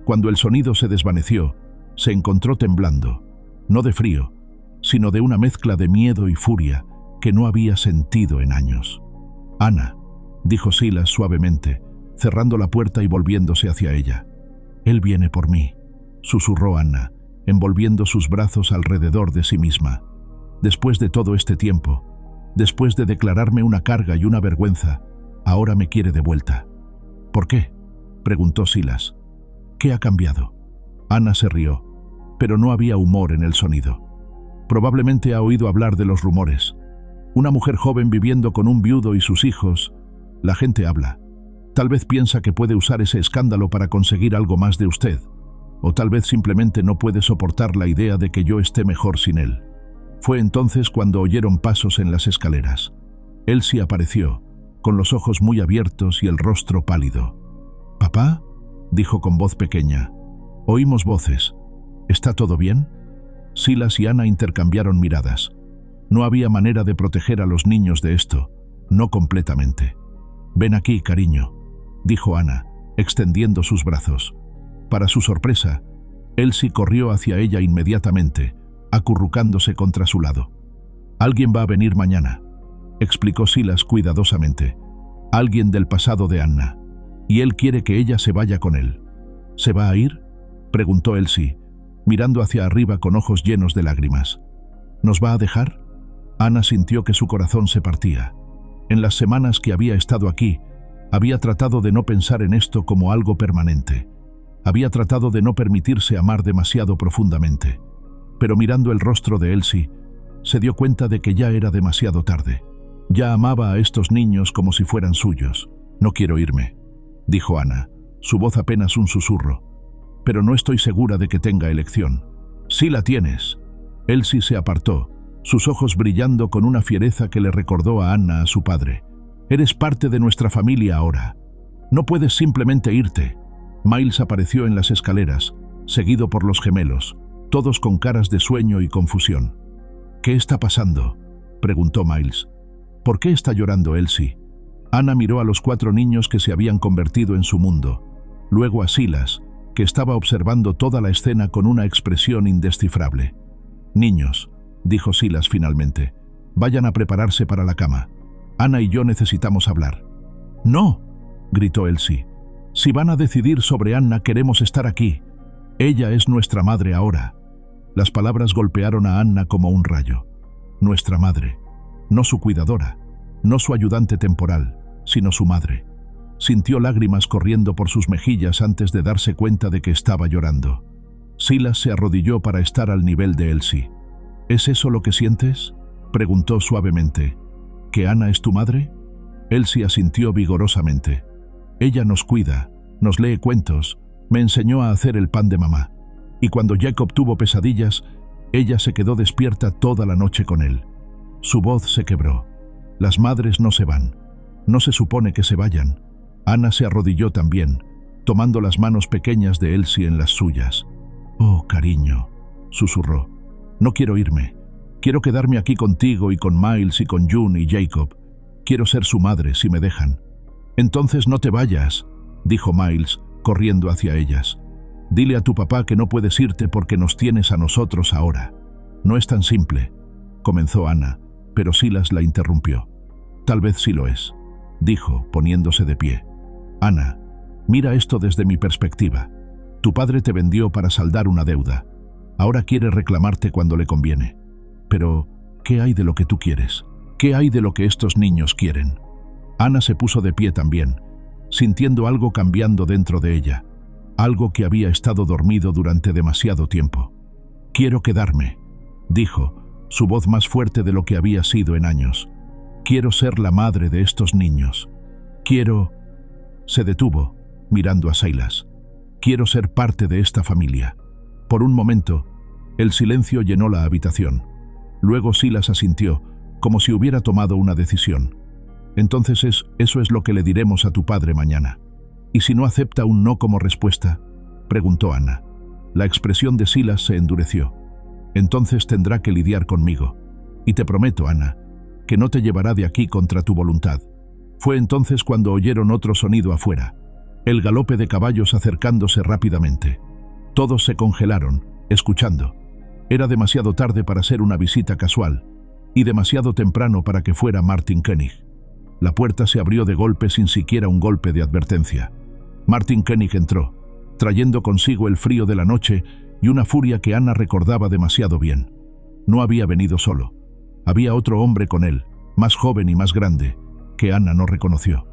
Cuando el sonido se desvaneció, se encontró temblando, no de frío, sino de una mezcla de miedo y furia que no había sentido en años. «Anna», dijo Silas suavemente, cerrando la puerta y volviéndose hacia ella. «Él viene por mí», susurró Anna, envolviendo sus brazos alrededor de sí misma. «Después de todo este tiempo, después de declararme una carga y una vergüenza, ahora me quiere de vuelta». «¿Por qué?», preguntó Silas. «¿Qué ha cambiado?». Anna se rió, pero no había humor en el sonido. «Probablemente ha oído hablar de los rumores. Una mujer joven viviendo con un viudo y sus hijos. La gente habla. Tal vez piensa que puede usar ese escándalo para conseguir algo más de usted, o tal vez simplemente no puede soportar la idea de que yo esté mejor sin él». Fue entonces cuando oyeron pasos en las escaleras. Elsie apareció, con los ojos muy abiertos y el rostro pálido. «¿Papá?», dijo con voz pequeña. «Oímos voces. ¿Está todo bien?». Silas y Anna intercambiaron miradas. No había manera de proteger a los niños de esto, no completamente. «Ven aquí, cariño», dijo Anna, extendiendo sus brazos. Para su sorpresa, Elsie corrió hacia ella inmediatamente, acurrucándose contra su lado. «Alguien va a venir mañana», explicó Silas cuidadosamente. «Alguien del pasado de Anna, y él quiere que ella se vaya con él». «¿Se va a ir?», preguntó Elsie, mirando hacia arriba con ojos llenos de lágrimas. «¿Nos va a dejar?». Anna sintió que su corazón se partía. En las semanas que había estado aquí, había tratado de no pensar en esto como algo permanente. Había tratado de no permitirse amar demasiado profundamente. Pero mirando el rostro de Elsie, se dio cuenta de que ya era demasiado tarde. Ya amaba a estos niños como si fueran suyos. «No quiero irme», dijo Anna, su voz apenas un susurro. «Pero no estoy segura de que tenga elección». «Sí la tienes». Elsie se apartó, sus ojos brillando con una fiereza que le recordó a Anna a su padre. «Eres parte de nuestra familia ahora. No puedes simplemente irte». Miles apareció en las escaleras, seguido por los gemelos, todos con caras de sueño y confusión. «¿Qué está pasando?», preguntó Miles. «¿Por qué está llorando Elsie?». Anna miró a los 4 niños que se habían convertido en su mundo, luego a Silas, que estaba observando toda la escena con una expresión indescifrable. «Niños», dijo Silas finalmente, «vayan a prepararse para la cama. Anna y yo necesitamos hablar». «No», gritó Elsie. «Si van a decidir sobre Anna, queremos estar aquí. Ella es nuestra madre ahora». Las palabras golpearon a Anna como un rayo. Nuestra madre. No su cuidadora, no su ayudante temporal, sino su madre. Sintió lágrimas corriendo por sus mejillas antes de darse cuenta de que estaba llorando. Silas se arrodilló para estar al nivel de Elsie. «¿Es eso lo que sientes?», preguntó suavemente. «¿Que Anna es tu madre?». Elsie asintió vigorosamente. «Ella nos cuida, nos lee cuentos, me enseñó a hacer el pan de mamá. Y cuando Jacob tuvo pesadillas, ella se quedó despierta toda la noche con él». Su voz se quebró. «Las madres no se van. No se supone que se vayan». Anna se arrodilló también, tomando las manos pequeñas de Elsie en las suyas. Oh, cariño, susurró. No quiero irme. Quiero quedarme aquí contigo y con Miles y con June y Jacob. Quiero ser su madre si me dejan. Entonces no te vayas, dijo Miles, corriendo hacia ellas. Dile a tu papá que no puedes irte porque nos tienes a nosotros ahora. No es tan simple, comenzó Anna, pero Silas la interrumpió. Tal vez sí lo es, dijo, poniéndose de pie. Anna, mira esto desde mi perspectiva. Tu padre te vendió para saldar una deuda. Ahora quiere reclamarte cuando le conviene. Pero, ¿qué hay de lo que tú quieres? ¿Qué hay de lo que estos niños quieren? Anna se puso de pie también, sintiendo algo cambiando dentro de ella, algo que había estado dormido durante demasiado tiempo. Quiero quedarme, dijo, su voz más fuerte de lo que había sido en años. Quiero ser la madre de estos niños. Quiero... Se detuvo, mirando a Silas. Quiero ser parte de esta familia. Por un momento, el silencio llenó la habitación. Luego Silas asintió, como si hubiera tomado una decisión. Entonces eso es lo que le diremos a tu padre mañana. ¿Y si no acepta un no como respuesta?, preguntó Anna. La expresión de Silas se endureció. Entonces tendrá que lidiar conmigo. Y te prometo, Anna, que no te llevará de aquí contra tu voluntad. Fue entonces cuando oyeron otro sonido afuera, el galope de caballos acercándose rápidamente. Todos se congelaron, escuchando. Era demasiado tarde para ser una visita casual, y demasiado temprano para que fuera Martin Koenig. La puerta se abrió de golpe sin siquiera un golpe de advertencia. Martin Koenig entró, trayendo consigo el frío de la noche y una furia que Anna recordaba demasiado bien. No había venido solo. Había otro hombre con él, más joven y más grande, que Anna no reconoció.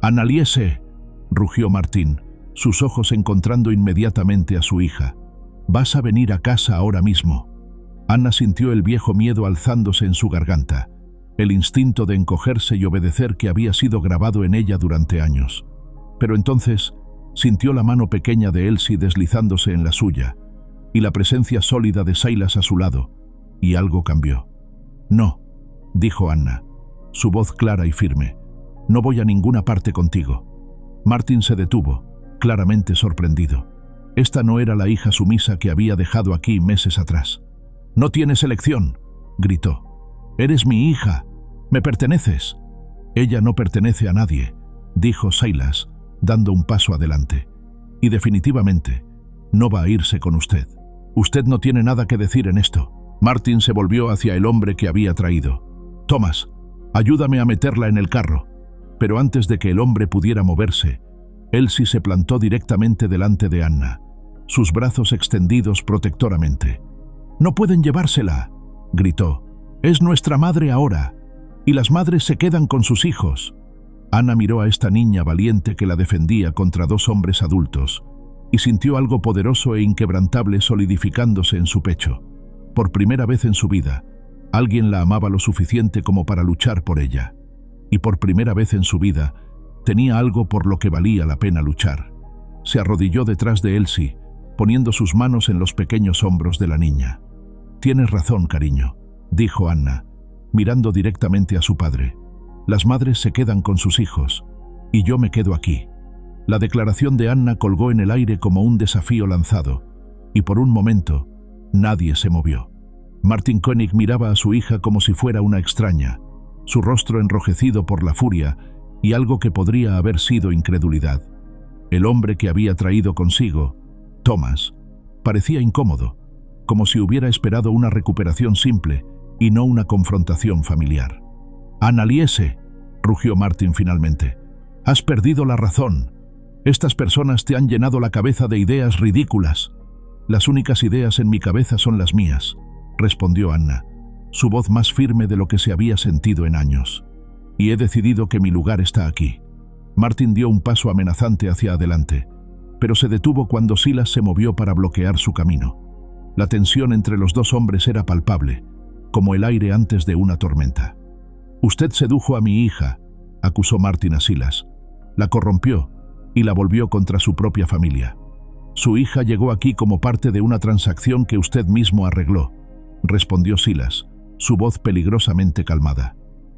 «Anneliese», rugió Martin, sus ojos encontrando inmediatamente a su hija. «Vas a venir a casa ahora mismo». Anna sintió el viejo miedo alzándose en su garganta, el instinto de encogerse y obedecer que había sido grabado en ella durante años. Pero entonces sintió la mano pequeña de Elsie deslizándose en la suya, y la presencia sólida de Silas a su lado, y algo cambió. «No», dijo Anna, su voz clara y firme. «No voy a ninguna parte contigo». Martin se detuvo, claramente sorprendido. Esta no era la hija sumisa que había dejado aquí meses atrás. «No tienes elección», gritó. «Eres mi hija. Me perteneces». «Ella no pertenece a nadie», dijo Silas, dando un paso adelante. «Y definitivamente, no va a irse con usted. Usted no tiene nada que decir en esto». Martin se volvió hacia el hombre que había traído. «Thomas, ayúdame a meterla en el carro». Pero antes de que el hombre pudiera moverse, Elsie se plantó directamente delante de Anna, sus brazos extendidos protectoramente. «No pueden llevársela», gritó. «Es nuestra madre ahora, y las madres se quedan con sus hijos». Anna miró a esta niña valiente que la defendía contra dos hombres adultos, y sintió algo poderoso e inquebrantable solidificándose en su pecho. Por primera vez en su vida, alguien la amaba lo suficiente como para luchar por ella. Y por primera vez en su vida, tenía algo por lo que valía la pena luchar. Se arrodilló detrás de Elsie, poniendo sus manos en los pequeños hombros de la niña. «Tienes razón, cariño», dijo Anna, mirando directamente a su padre. «Las madres se quedan con sus hijos, y yo me quedo aquí». La declaración de Anna colgó en el aire como un desafío lanzado, y por un momento, nadie se movió. Martin Koenig miraba a su hija como si fuera una extraña, su rostro enrojecido por la furia y algo que podría haber sido incredulidad. El hombre que había traído consigo, Thomas, parecía incómodo, como si hubiera esperado una recuperación simple y no una confrontación familiar. «Anneliese», rugió Martin finalmente, «has perdido la razón. Estas personas te han llenado la cabeza de ideas ridículas». «Las únicas ideas en mi cabeza son las mías», respondió Anna, su voz más firme de lo que se había sentido en años. «Y he decidido que mi lugar está aquí». Martin dio un paso amenazante hacia adelante, pero se detuvo cuando Silas se movió para bloquear su camino. La tensión entre los dos hombres era palpable, como el aire antes de una tormenta. «Usted sedujo a mi hija», acusó Martin a Silas. «La corrompió y la volvió contra su propia familia. Su hija llegó aquí como parte de una transacción que usted mismo arregló», respondió Silas, su voz peligrosamente calmada.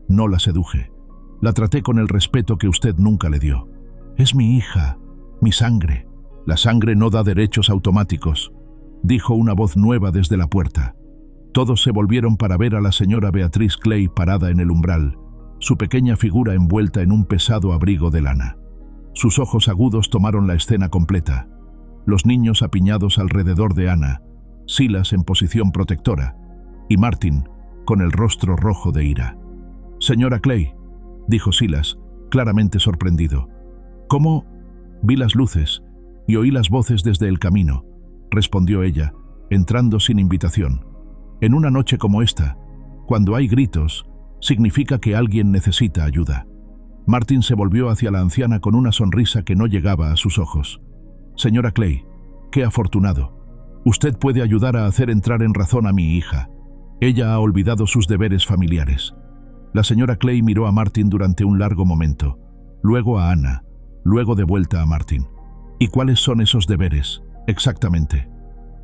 «No la seduje. La traté con el respeto que usted nunca le dio. Es mi hija, mi sangre. La sangre no da derechos automáticos». dijo una voz nueva desde la puerta. Todos se volvieron para ver a la señora Beatrice Clay parada en el umbral, su pequeña figura envuelta en un pesado abrigo de lana. Sus ojos agudos tomaron la escena completa. Los niños apiñados alrededor de Anna, Silas en posición protectora, y Martin, con el rostro rojo de ira. «Señora Clay», dijo Silas, claramente sorprendido. «¿Cómo?» «Vi las luces y oí las voces desde el camino», respondió ella, entrando sin invitación. «En una noche como esta, cuando hay gritos, significa que alguien necesita ayuda». Martin se volvió hacia la anciana con una sonrisa que no llegaba a sus ojos. «Señora Clay, qué afortunado. Usted puede ayudar a hacer entrar en razón a mi hija. Ella ha olvidado sus deberes familiares». La señora Clay miró a Martin durante un largo momento, luego a Anna, luego de vuelta a Martin. «¿Y cuáles son esos deberes, exactamente?»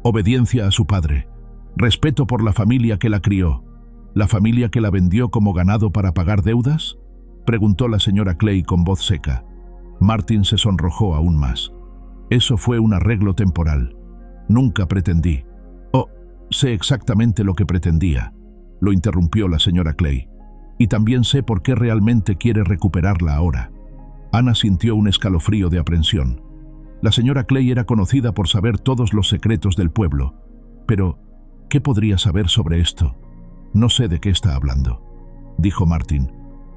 «Obediencia a su padre, respeto por la familia que la crió, la familia que la vendió como ganado para pagar deudas», preguntó la señora Clay con voz seca. Martin se sonrojó aún más. «Eso fue un arreglo temporal. Nunca pretendí». «Oh, sé exactamente lo que pretendía», lo interrumpió la señora Clay. «Y también sé por qué realmente quiere recuperarla ahora». Anna sintió un escalofrío de aprensión. La señora Clay era conocida por saber todos los secretos del pueblo. Pero, ¿qué podría saber sobre esto? «No sé de qué está hablando», dijo Martin,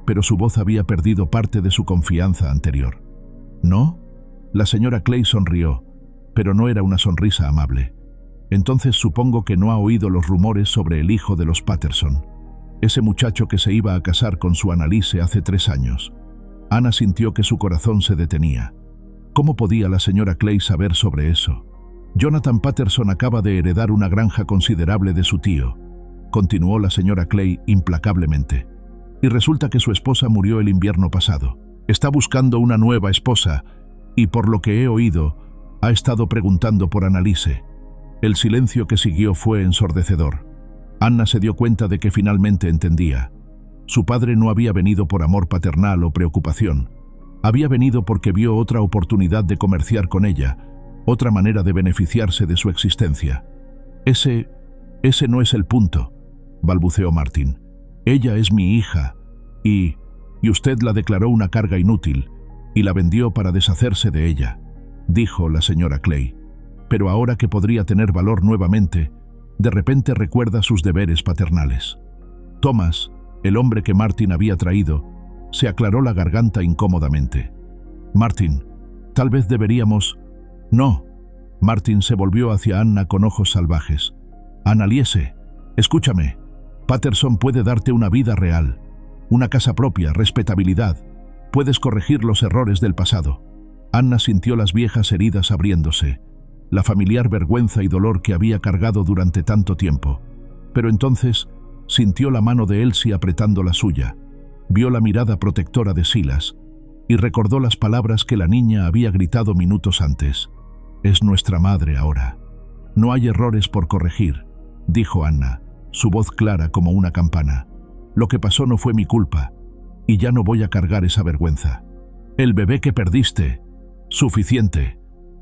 pero su voz había perdido parte de su confianza anterior. «¿No?» La señora Clay sonrió, pero no era una sonrisa amable. «Entonces supongo que no ha oído los rumores sobre el hijo de los Patterson, ese muchacho que se iba a casar con su Annalise hace 3 años». Anna sintió que su corazón se detenía. ¿Cómo podía la señora Clay saber sobre eso? «Jonathan Patterson acaba de heredar una granja considerable de su tío», continuó la señora Clay implacablemente. «Y resulta que su esposa murió el invierno pasado. Está buscando una nueva esposa y, por lo que he oído, ha estado preguntando por Annalise». El silencio que siguió fue ensordecedor. Anna se dio cuenta de que finalmente entendía. Su padre no había venido por amor paternal o preocupación. Había venido porque vio otra oportunidad de comerciar con ella, otra manera de beneficiarse de su existencia. Ese no es el punto», balbuceó Martin. «Ella es mi hija, y usted la declaró una carga inútil, y la vendió para deshacerse de ella», dijo la señora Clay. «Pero ahora que podría tener valor nuevamente, de repente recuerda sus deberes paternales». Thomas, el hombre que Martin había traído, se aclaró la garganta incómodamente. «Martin, tal vez deberíamos...» «No». Martin se volvió hacia Anna con ojos salvajes. «Annalise, escúchame. Patterson puede darte una vida real, una casa propia, respetabilidad. Puedes corregir los errores del pasado». Anna sintió las viejas heridas abriéndose, la familiar vergüenza y dolor que había cargado durante tanto tiempo. Pero entonces sintió la mano de Elsie apretando la suya, vio la mirada protectora de Silas y recordó las palabras que la niña había gritado minutos antes. «Es nuestra madre ahora. No hay errores por corregir», dijo Anna, su voz clara como una campana. «Lo que pasó no fue mi culpa, y ya no voy a cargar esa vergüenza». «El bebé que perdiste. Suficiente».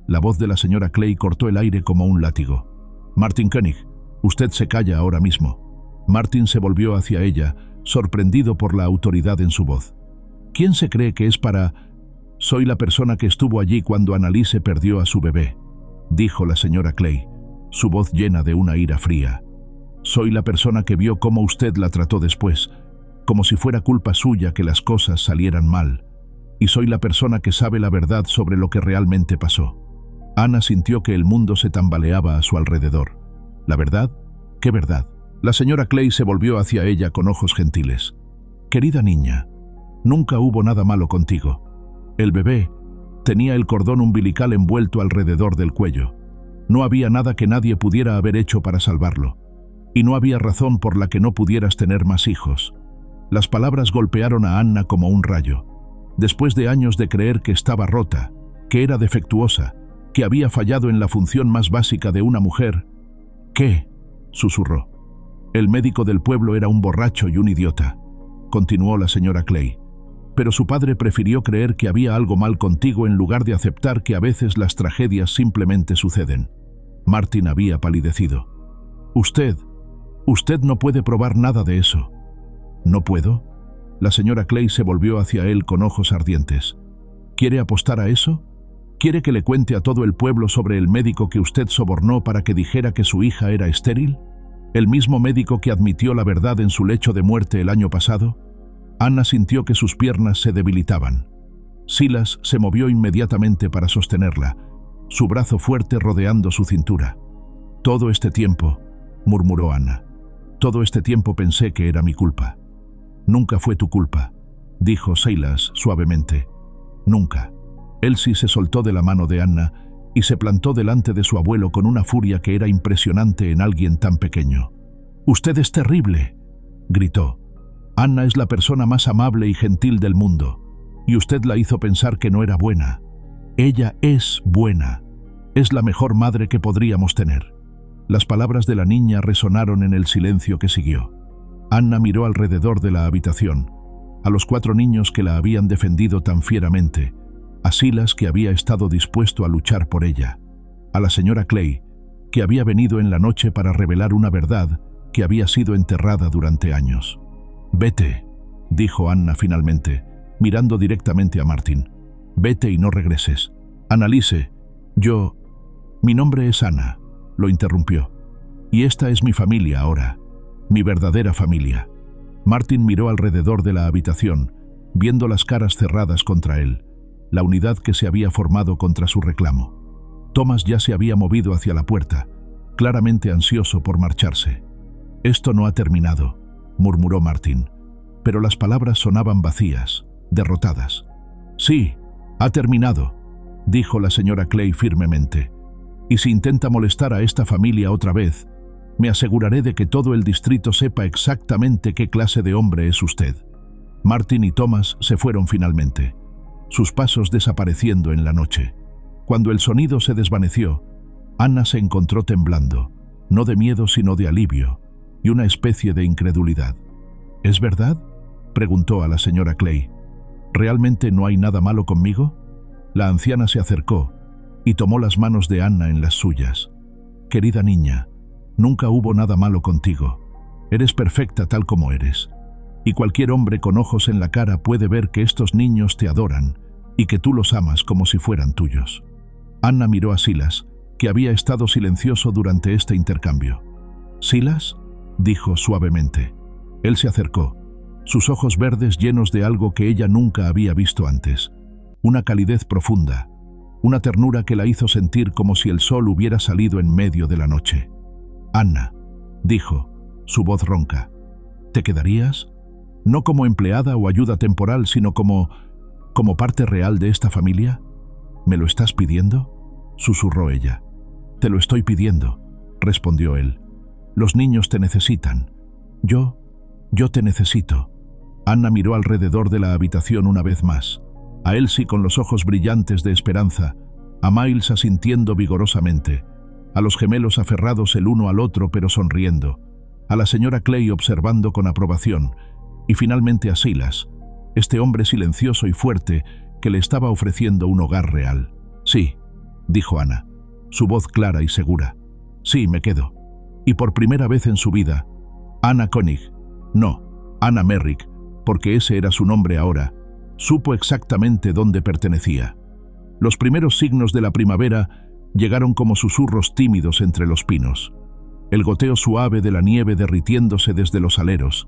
La voz de la señora Clay cortó el aire como un látigo. «Martin Koenig, usted se calla ahora mismo». Martin se volvió hacia ella, sorprendido por la autoridad en su voz. «¿Quién se cree que es para...?» «Soy la persona que estuvo allí cuando Annalise perdió a su bebé», dijo la señora Clay, su voz llena de una ira fría. «Soy la persona que vio cómo usted la trató después, como si fuera culpa suya que las cosas salieran mal. Y soy la persona que sabe la verdad sobre lo que realmente pasó». Anna sintió que el mundo se tambaleaba a su alrededor. ¿La verdad? ¿Qué verdad? La señora Clay se volvió hacia ella con ojos gentiles. «Querida niña, nunca hubo nada malo contigo. El bebé tenía el cordón umbilical envuelto alrededor del cuello. No había nada que nadie pudiera haber hecho para salvarlo. Y no había razón por la que no pudieras tener más hijos». Las palabras golpearon a Anna como un rayo. Después de años de creer que estaba rota, que era defectuosa, que había fallado en la función más básica de una mujer. «¿Qué?», susurró. «El médico del pueblo era un borracho y un idiota», continuó la señora Clay. «Pero su padre prefirió creer que había algo mal contigo en lugar de aceptar que a veces las tragedias simplemente suceden». Martin había palidecido. Usted no puede probar nada de eso. ¿No puedo? La señora Clay se volvió hacia él con ojos ardientes. ¿Quiere apostar a eso? ¿Quiere que le cuente a todo el pueblo sobre el médico que usted sobornó para que dijera que su hija era estéril? ¿El mismo médico que admitió la verdad en su lecho de muerte el año pasado? Anna sintió que sus piernas se debilitaban. Silas se movió inmediatamente para sostenerla, su brazo fuerte rodeando su cintura. «Todo este tiempo», murmuró Anna, «todo este tiempo pensé que era mi culpa». «Nunca fue tu culpa», dijo Silas suavemente. «Nunca». Elsie se soltó de la mano de Anna y se plantó delante de su abuelo con una furia que era impresionante en alguien tan pequeño. «Usted es terrible», gritó. «Anna es la persona más amable y gentil del mundo, y usted la hizo pensar que no era buena. Ella es buena. Es la mejor madre que podríamos tener». Las palabras de la niña resonaron en el silencio que siguió. Anna miró alrededor de la habitación, a los 4 niños que la habían defendido tan fieramente, a Silas, que había estado dispuesto a luchar por ella, a la señora Clay, que había venido en la noche para revelar una verdad que había sido enterrada durante años. «Vete», dijo Anna finalmente, mirando directamente a Martin. «Vete y no regreses. Annalise, mi nombre es Anna», lo interrumpió. «Y esta es mi familia ahora, mi verdadera familia». Martin miró alrededor de la habitación, viendo las caras cerradas contra él, la unidad que se había formado contra su reclamo. Thomas ya se había movido hacia la puerta, claramente ansioso por marcharse. «Esto no ha terminado», murmuró Martin, pero las palabras sonaban vacías, derrotadas. «Sí, ha terminado», dijo la señora Clay firmemente. «Y si intenta molestar a esta familia otra vez, me aseguraré de que todo el distrito sepa exactamente qué clase de hombre es usted». Martin y Thomas se fueron finalmente, sus pasos desapareciendo en la noche. Cuando el sonido se desvaneció, Anna se encontró temblando, no de miedo sino de alivio y una especie de incredulidad. «¿Es verdad?», preguntó a la señora Clay. «¿Realmente no hay nada malo conmigo?». La anciana se acercó y tomó las manos de Anna en las suyas. «Querida niña, nunca hubo nada malo contigo. Eres perfecta tal como eres. Y cualquier hombre con ojos en la cara puede ver que estos niños te adoran y que tú los amas como si fueran tuyos». Anna miró a Silas, que había estado silencioso durante este intercambio. «¿Silas?», dijo suavemente. Él se acercó, sus ojos verdes llenos de algo que ella nunca había visto antes. Una calidez profunda, una ternura que la hizo sentir como si el sol hubiera salido en medio de la noche. «Anna», dijo, su voz ronca, «¿te quedarías? No como empleada o ayuda temporal, sino como parte real de esta familia». «¿Me lo estás pidiendo?», susurró ella. «Te lo estoy pidiendo», respondió él. «Los niños te necesitan. Yo te necesito». Anna miró alrededor de la habitación una vez más, a Elsie con los ojos brillantes de esperanza, a Miles asintiendo vigorosamente, a los gemelos aferrados el uno al otro pero sonriendo, a la señora Clay observando con aprobación, y finalmente a Silas, este hombre silencioso y fuerte que le estaba ofreciendo un hogar real. «Sí», dijo Anna, su voz clara y segura. «Sí, me quedo». Y por primera vez en su vida, Anna Koenig, no, Anna Merrick, porque ese era su nombre ahora, supo exactamente dónde pertenecía. Los primeros signos de la primavera llegaron como susurros tímidos entre los pinos. El goteo suave de la nieve derritiéndose desde los aleros,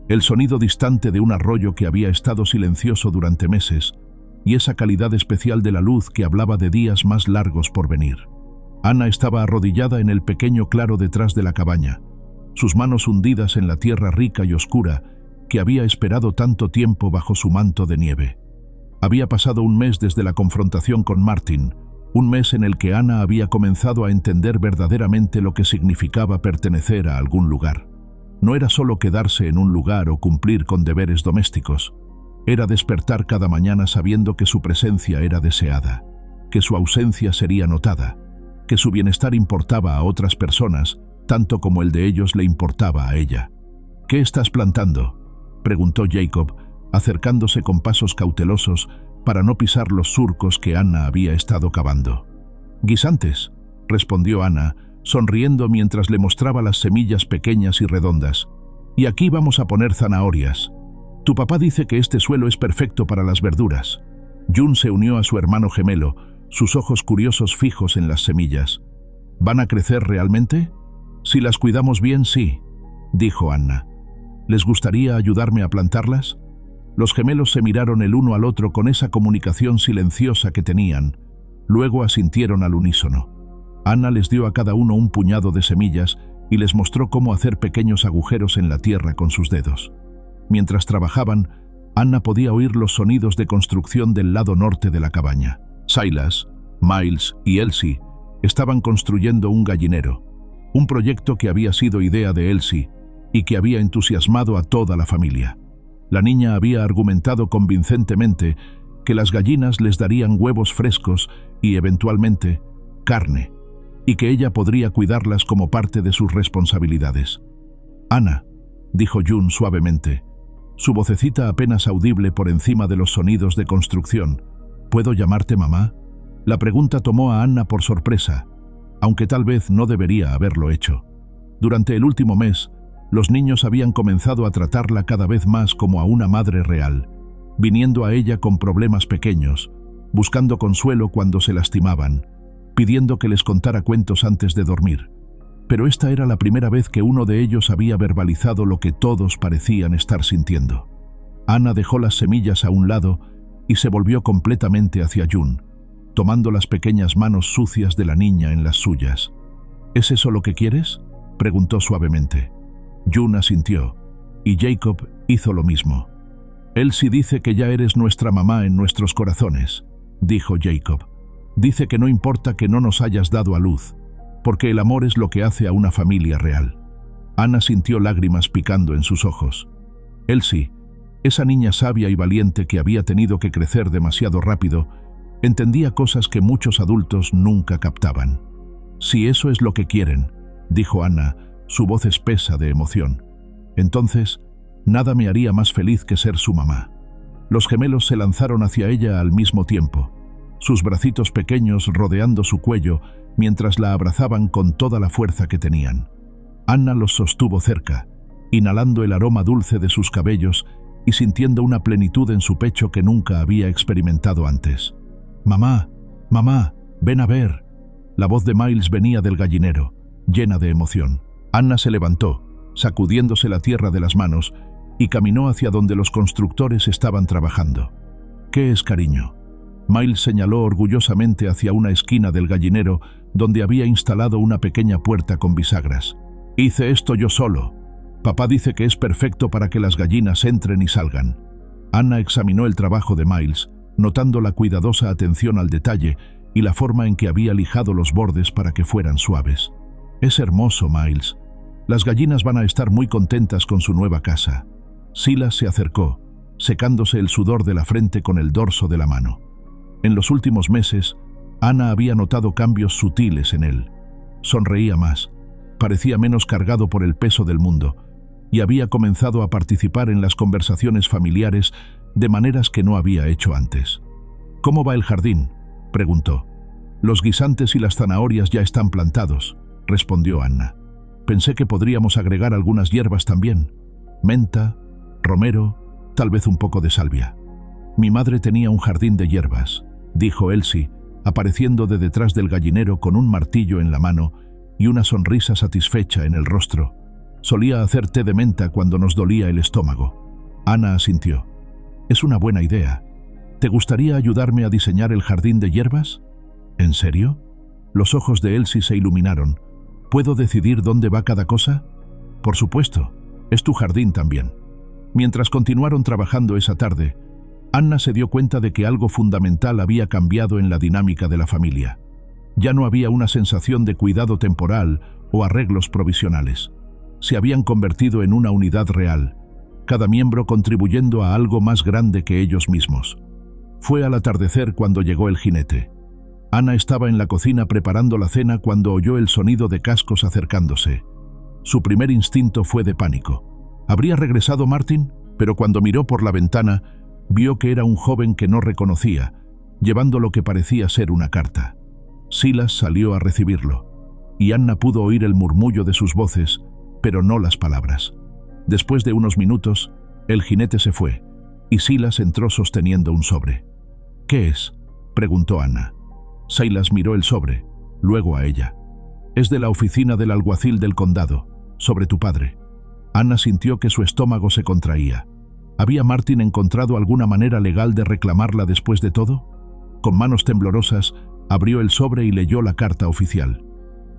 el sonido distante de un arroyo que había estado silencioso durante meses, y esa calidad especial de la luz que hablaba de días más largos por venir. Anna estaba arrodillada en el pequeño claro detrás de la cabaña, sus manos hundidas en la tierra rica y oscura que había esperado tanto tiempo bajo su manto de nieve. Había pasado un mes desde la confrontación con Martin, un mes en el que Anna había comenzado a entender verdaderamente lo que significaba pertenecer a algún lugar. No era solo quedarse en un lugar o cumplir con deberes domésticos, era despertar cada mañana sabiendo que su presencia era deseada, que su ausencia sería notada, que su bienestar importaba a otras personas, tanto como el de ellos le importaba a ella. «¿Qué estás plantando?», preguntó Jacob, acercándose con pasos cautelosos para no pisar los surcos que Anna había estado cavando. «Guisantes», respondió Anna, sonriendo mientras le mostraba las semillas pequeñas y redondas. «Y aquí vamos a poner zanahorias. Tu papá dice que este suelo es perfecto para las verduras». June se unió a su hermano gemelo, sus ojos curiosos fijos en las semillas. «¿Van a crecer realmente?» «Si las cuidamos bien, sí», dijo Anna. «¿Les gustaría ayudarme a plantarlas?» Los gemelos se miraron el uno al otro con esa comunicación silenciosa que tenían. Luego asintieron al unísono. Anna les dio a cada uno un puñado de semillas y les mostró cómo hacer pequeños agujeros en la tierra con sus dedos. Mientras trabajaban, Anna podía oír los sonidos de construcción del lado norte de la cabaña. Silas, Miles y Elsie estaban construyendo un gallinero, un proyecto que había sido idea de Elsie y que había entusiasmado a toda la familia. La niña había argumentado convincentemente que las gallinas les darían huevos frescos y, eventualmente, carne, y que ella podría cuidarlas como parte de sus responsabilidades. «Anna», dijo June suavemente, su vocecita apenas audible por encima de los sonidos de construcción, «¿puedo llamarte mamá?» La pregunta tomó a Anna por sorpresa, aunque tal vez no debería haberlo hecho. Durante el último mes, los niños habían comenzado a tratarla cada vez más como a una madre real, viniendo a ella con problemas pequeños, buscando consuelo cuando se lastimaban, pidiendo que les contara cuentos antes de dormir. Pero esta era la primera vez que uno de ellos había verbalizado lo que todos parecían estar sintiendo. Anna dejó las semillas a un lado y se volvió completamente hacia June, tomando las pequeñas manos sucias de la niña en las suyas. «¿Es eso lo que quieres?», preguntó suavemente. June asintió, y Jacob hizo lo mismo. «Elsie dice que ya eres nuestra mamá en nuestros corazones», dijo Jacob. «Dice que no importa que no nos hayas dado a luz, porque el amor es lo que hace a una familia real». Anna sintió lágrimas picando en sus ojos. Elsie, esa niña sabia y valiente que había tenido que crecer demasiado rápido, entendía cosas que muchos adultos nunca captaban. «Si eso es lo que quieren», dijo Anna, su voz espesa de emoción, «entonces nada me haría más feliz que ser su mamá». Los gemelos se lanzaron hacia ella al mismo tiempo, sus bracitos pequeños rodeando su cuello mientras la abrazaban con toda la fuerza que tenían. Anna los sostuvo cerca, inhalando el aroma dulce de sus cabellos y sintiendo una plenitud en su pecho que nunca había experimentado antes. «Mamá, mamá, ven a ver». La voz de Miles venía del gallinero, llena de emoción. Anna se levantó, sacudiéndose la tierra de las manos, y caminó hacia donde los constructores estaban trabajando. «¿Qué es, cariño?». Miles señaló orgullosamente hacia una esquina del gallinero donde había instalado una pequeña puerta con bisagras. «Hice esto yo solo. Papá dice que es perfecto para que las gallinas entren y salgan». Anna examinó el trabajo de Miles, notando la cuidadosa atención al detalle y la forma en que había lijado los bordes para que fueran suaves. «Es hermoso, Miles. Las gallinas van a estar muy contentas con su nueva casa». Silas se acercó, secándose el sudor de la frente con el dorso de la mano. En los últimos meses, Anna había notado cambios sutiles en él. Sonreía más, parecía menos cargado por el peso del mundo, y había comenzado a participar en las conversaciones familiares de maneras que no había hecho antes. «¿Cómo va el jardín?», preguntó. «Los guisantes y las zanahorias ya están plantados», respondió Anna. «Pensé que podríamos agregar algunas hierbas también. Menta, romero, tal vez un poco de salvia». «Mi madre tenía un jardín de hierbas», dijo Elsie, apareciendo de detrás del gallinero con un martillo en la mano y una sonrisa satisfecha en el rostro. «Solía hacer té de menta cuando nos dolía el estómago». Anna asintió. «Es una buena idea. ¿Te gustaría ayudarme a diseñar el jardín de hierbas?» «¿En serio?». Los ojos de Elsie se iluminaron. «¿Puedo decidir dónde va cada cosa?». «Por supuesto. Es tu jardín también». Mientras continuaron trabajando esa tarde, Anna se dio cuenta de que algo fundamental había cambiado en la dinámica de la familia. Ya no había una sensación de cuidado temporal o arreglos provisionales. Se habían convertido en una unidad real, cada miembro contribuyendo a algo más grande que ellos mismos. Fue al atardecer cuando llegó el jinete. Anna estaba en la cocina preparando la cena cuando oyó el sonido de cascos acercándose. Su primer instinto fue de pánico. ¿Habría regresado Martin? Pero cuando miró por la ventana, vio que era un joven que no reconocía, llevando lo que parecía ser una carta. Silas salió a recibirlo. y Anna pudo oír el murmullo de sus voces, pero no las palabras. Después de unos minutos, el jinete se fue, y Silas entró sosteniendo un sobre. «¿Qué es?», preguntó Anna. Silas miró el sobre, luego a ella. «Es de la oficina del alguacil del condado, sobre tu padre». Anna sintió que su estómago se contraía. ¿Había Martin encontrado alguna manera legal de reclamarla después de todo? Con manos temblorosas, abrió el sobre y leyó la carta oficial.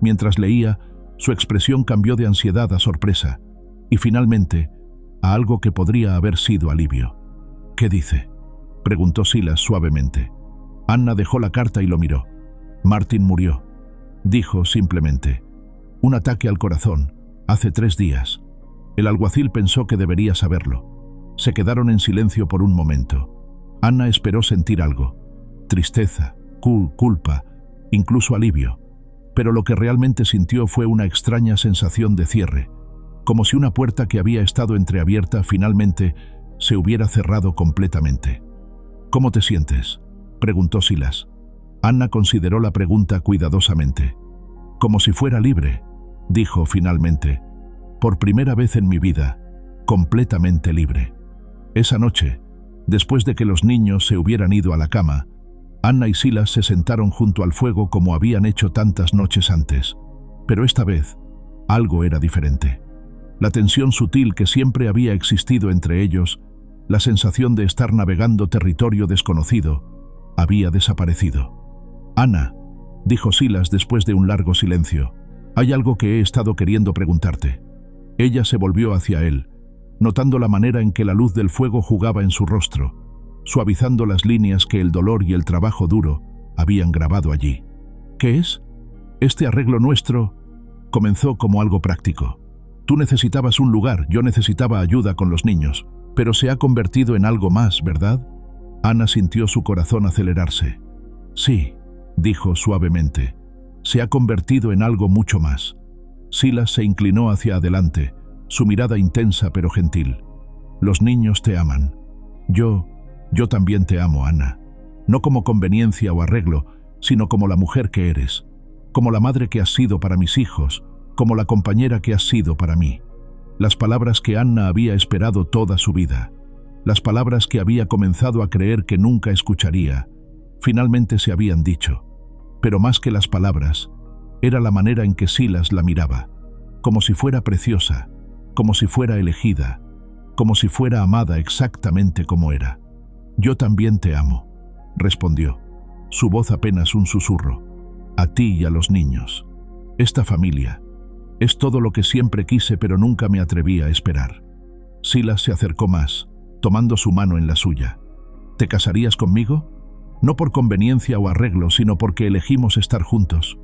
Mientras leía, su expresión cambió de ansiedad a sorpresa, y finalmente, a algo que podría haber sido alivio. «¿Qué dice?», preguntó Silas suavemente. Anna dejó la carta y lo miró. «Martin murió», dijo simplemente. «Un ataque al corazón, hace 3 días». El alguacil pensó que debería saberlo. Se quedaron en silencio por un momento. Anna esperó sentir algo. Tristeza, culpa, incluso alivio. Pero lo que realmente sintió fue una extraña sensación de cierre, como si una puerta que había estado entreabierta finalmente se hubiera cerrado completamente. «¿Cómo te sientes?», preguntó Silas. Anna consideró la pregunta cuidadosamente. «Como si fuera libre», dijo finalmente. «Por primera vez en mi vida, completamente libre». Esa noche, después de que los niños se hubieran ido a la cama, Anna y Silas se sentaron junto al fuego como habían hecho tantas noches antes. Pero esta vez, algo era diferente. La tensión sutil que siempre había existido entre ellos, la sensación de estar navegando territorio desconocido, había desaparecido. «Anna», dijo Silas después de un largo silencio, «hay algo que he estado queriendo preguntarte». Ella se volvió hacia él, notando la manera en que la luz del fuego jugaba en su rostro, suavizando las líneas que el dolor y el trabajo duro habían grabado allí. «¿Qué es?». «Este arreglo nuestro comenzó como algo práctico. Tú necesitabas un lugar, yo necesitaba ayuda con los niños, pero se ha convertido en algo más, ¿verdad?». Anna sintió su corazón acelerarse. «Sí», dijo suavemente, «se ha convertido en algo mucho más». Silas se inclinó hacia adelante, su mirada intensa pero gentil. «Los niños te aman. Yo también te amo, Anna. No como conveniencia o arreglo, sino como la mujer que eres, como la madre que has sido para mis hijos, como la compañera que has sido para mí». Las palabras que Anna había esperado toda su vida, las palabras que había comenzado a creer que nunca escucharía, finalmente se habían dicho. Pero más que las palabras, era la manera en que Silas la miraba, como si fuera preciosa, como si fuera elegida, como si fuera amada exactamente como era. «Yo también te amo», respondió, su voz apenas un susurro. «A ti y a los niños. Esta familia. Es todo lo que siempre quise pero nunca me atreví a esperar». Silas se acercó más, tomando su mano en la suya. «¿Te casarías conmigo? No por conveniencia o arreglo, sino porque elegimos estar juntos».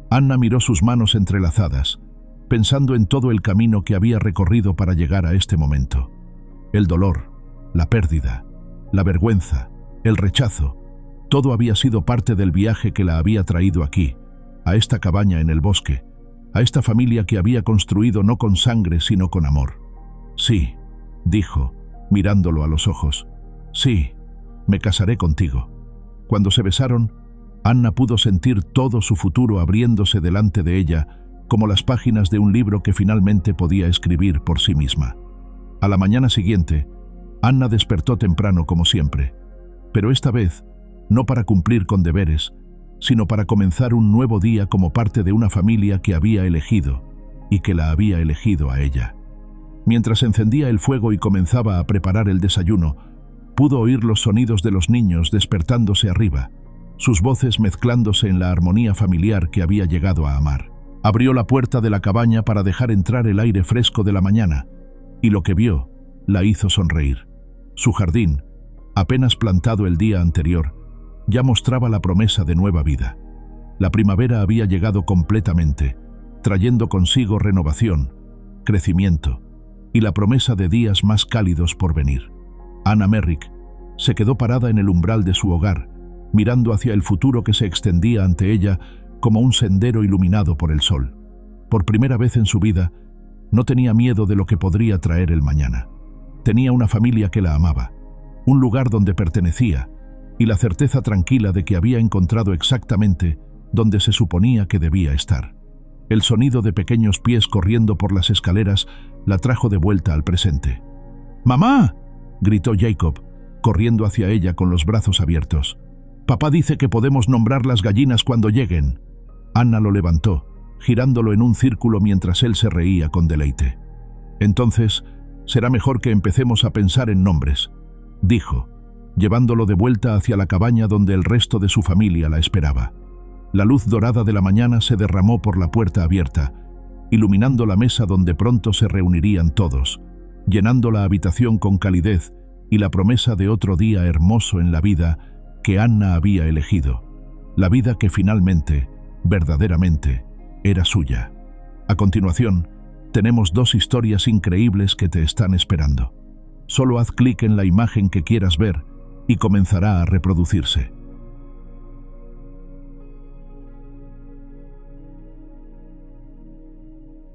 Anna miró sus manos entrelazadas, pensando en todo el camino que había recorrido para llegar a este momento. El dolor, la pérdida, la vergüenza, el rechazo, todo había sido parte del viaje que la había traído aquí, a esta cabaña en el bosque, a esta familia que había construido no con sangre sino con amor. «Sí», dijo, mirándolo a los ojos, «sí, me casaré contigo». Cuando se besaron, Anna pudo sentir todo su futuro abriéndose delante de ella, como las páginas de un libro que finalmente podía escribir por sí misma. A la mañana siguiente, Anna despertó temprano como siempre, pero esta vez no para cumplir con deberes, sino para comenzar un nuevo día como parte de una familia que había elegido y que la había elegido a ella. Mientras encendía el fuego y comenzaba a preparar el desayuno, pudo oír los sonidos de los niños despertándose arriba, sus voces mezclándose en la armonía familiar que había llegado a amar. Abrió la puerta de la cabaña para dejar entrar el aire fresco de la mañana, y lo que vio la hizo sonreír. Su jardín, apenas plantado el día anterior, ya mostraba la promesa de nueva vida. La primavera había llegado completamente, trayendo consigo renovación, crecimiento y la promesa de días más cálidos por venir. Anna Merrick se quedó parada en el umbral de su hogar, mirando hacia el futuro que se extendía ante ella como un sendero iluminado por el sol. Por primera vez en su vida, no tenía miedo de lo que podría traer el mañana. Tenía una familia que la amaba, un lugar donde pertenecía, y la certeza tranquila de que había encontrado exactamente donde se suponía que debía estar. El sonido de pequeños pies corriendo por las escaleras la trajo de vuelta al presente. ¡Mamá!, gritó Jacob, corriendo hacia ella con los brazos abiertos. «Papá dice que podemos nombrar las gallinas cuando lleguen». Anna lo levantó, girándolo en un círculo mientras él se reía con deleite. «Entonces, será mejor que empecemos a pensar en nombres», dijo, llevándolo de vuelta hacia la cabaña donde el resto de su familia la esperaba. La luz dorada de la mañana se derramó por la puerta abierta, iluminando la mesa donde pronto se reunirían todos, llenando la habitación con calidez y la promesa de otro día hermoso en la vida que Anna había elegido, la vida que finalmente, verdaderamente, era suya. A continuación, tenemos 2 historias increíbles que te están esperando. Solo haz clic en la imagen que quieras ver y comenzará a reproducirse.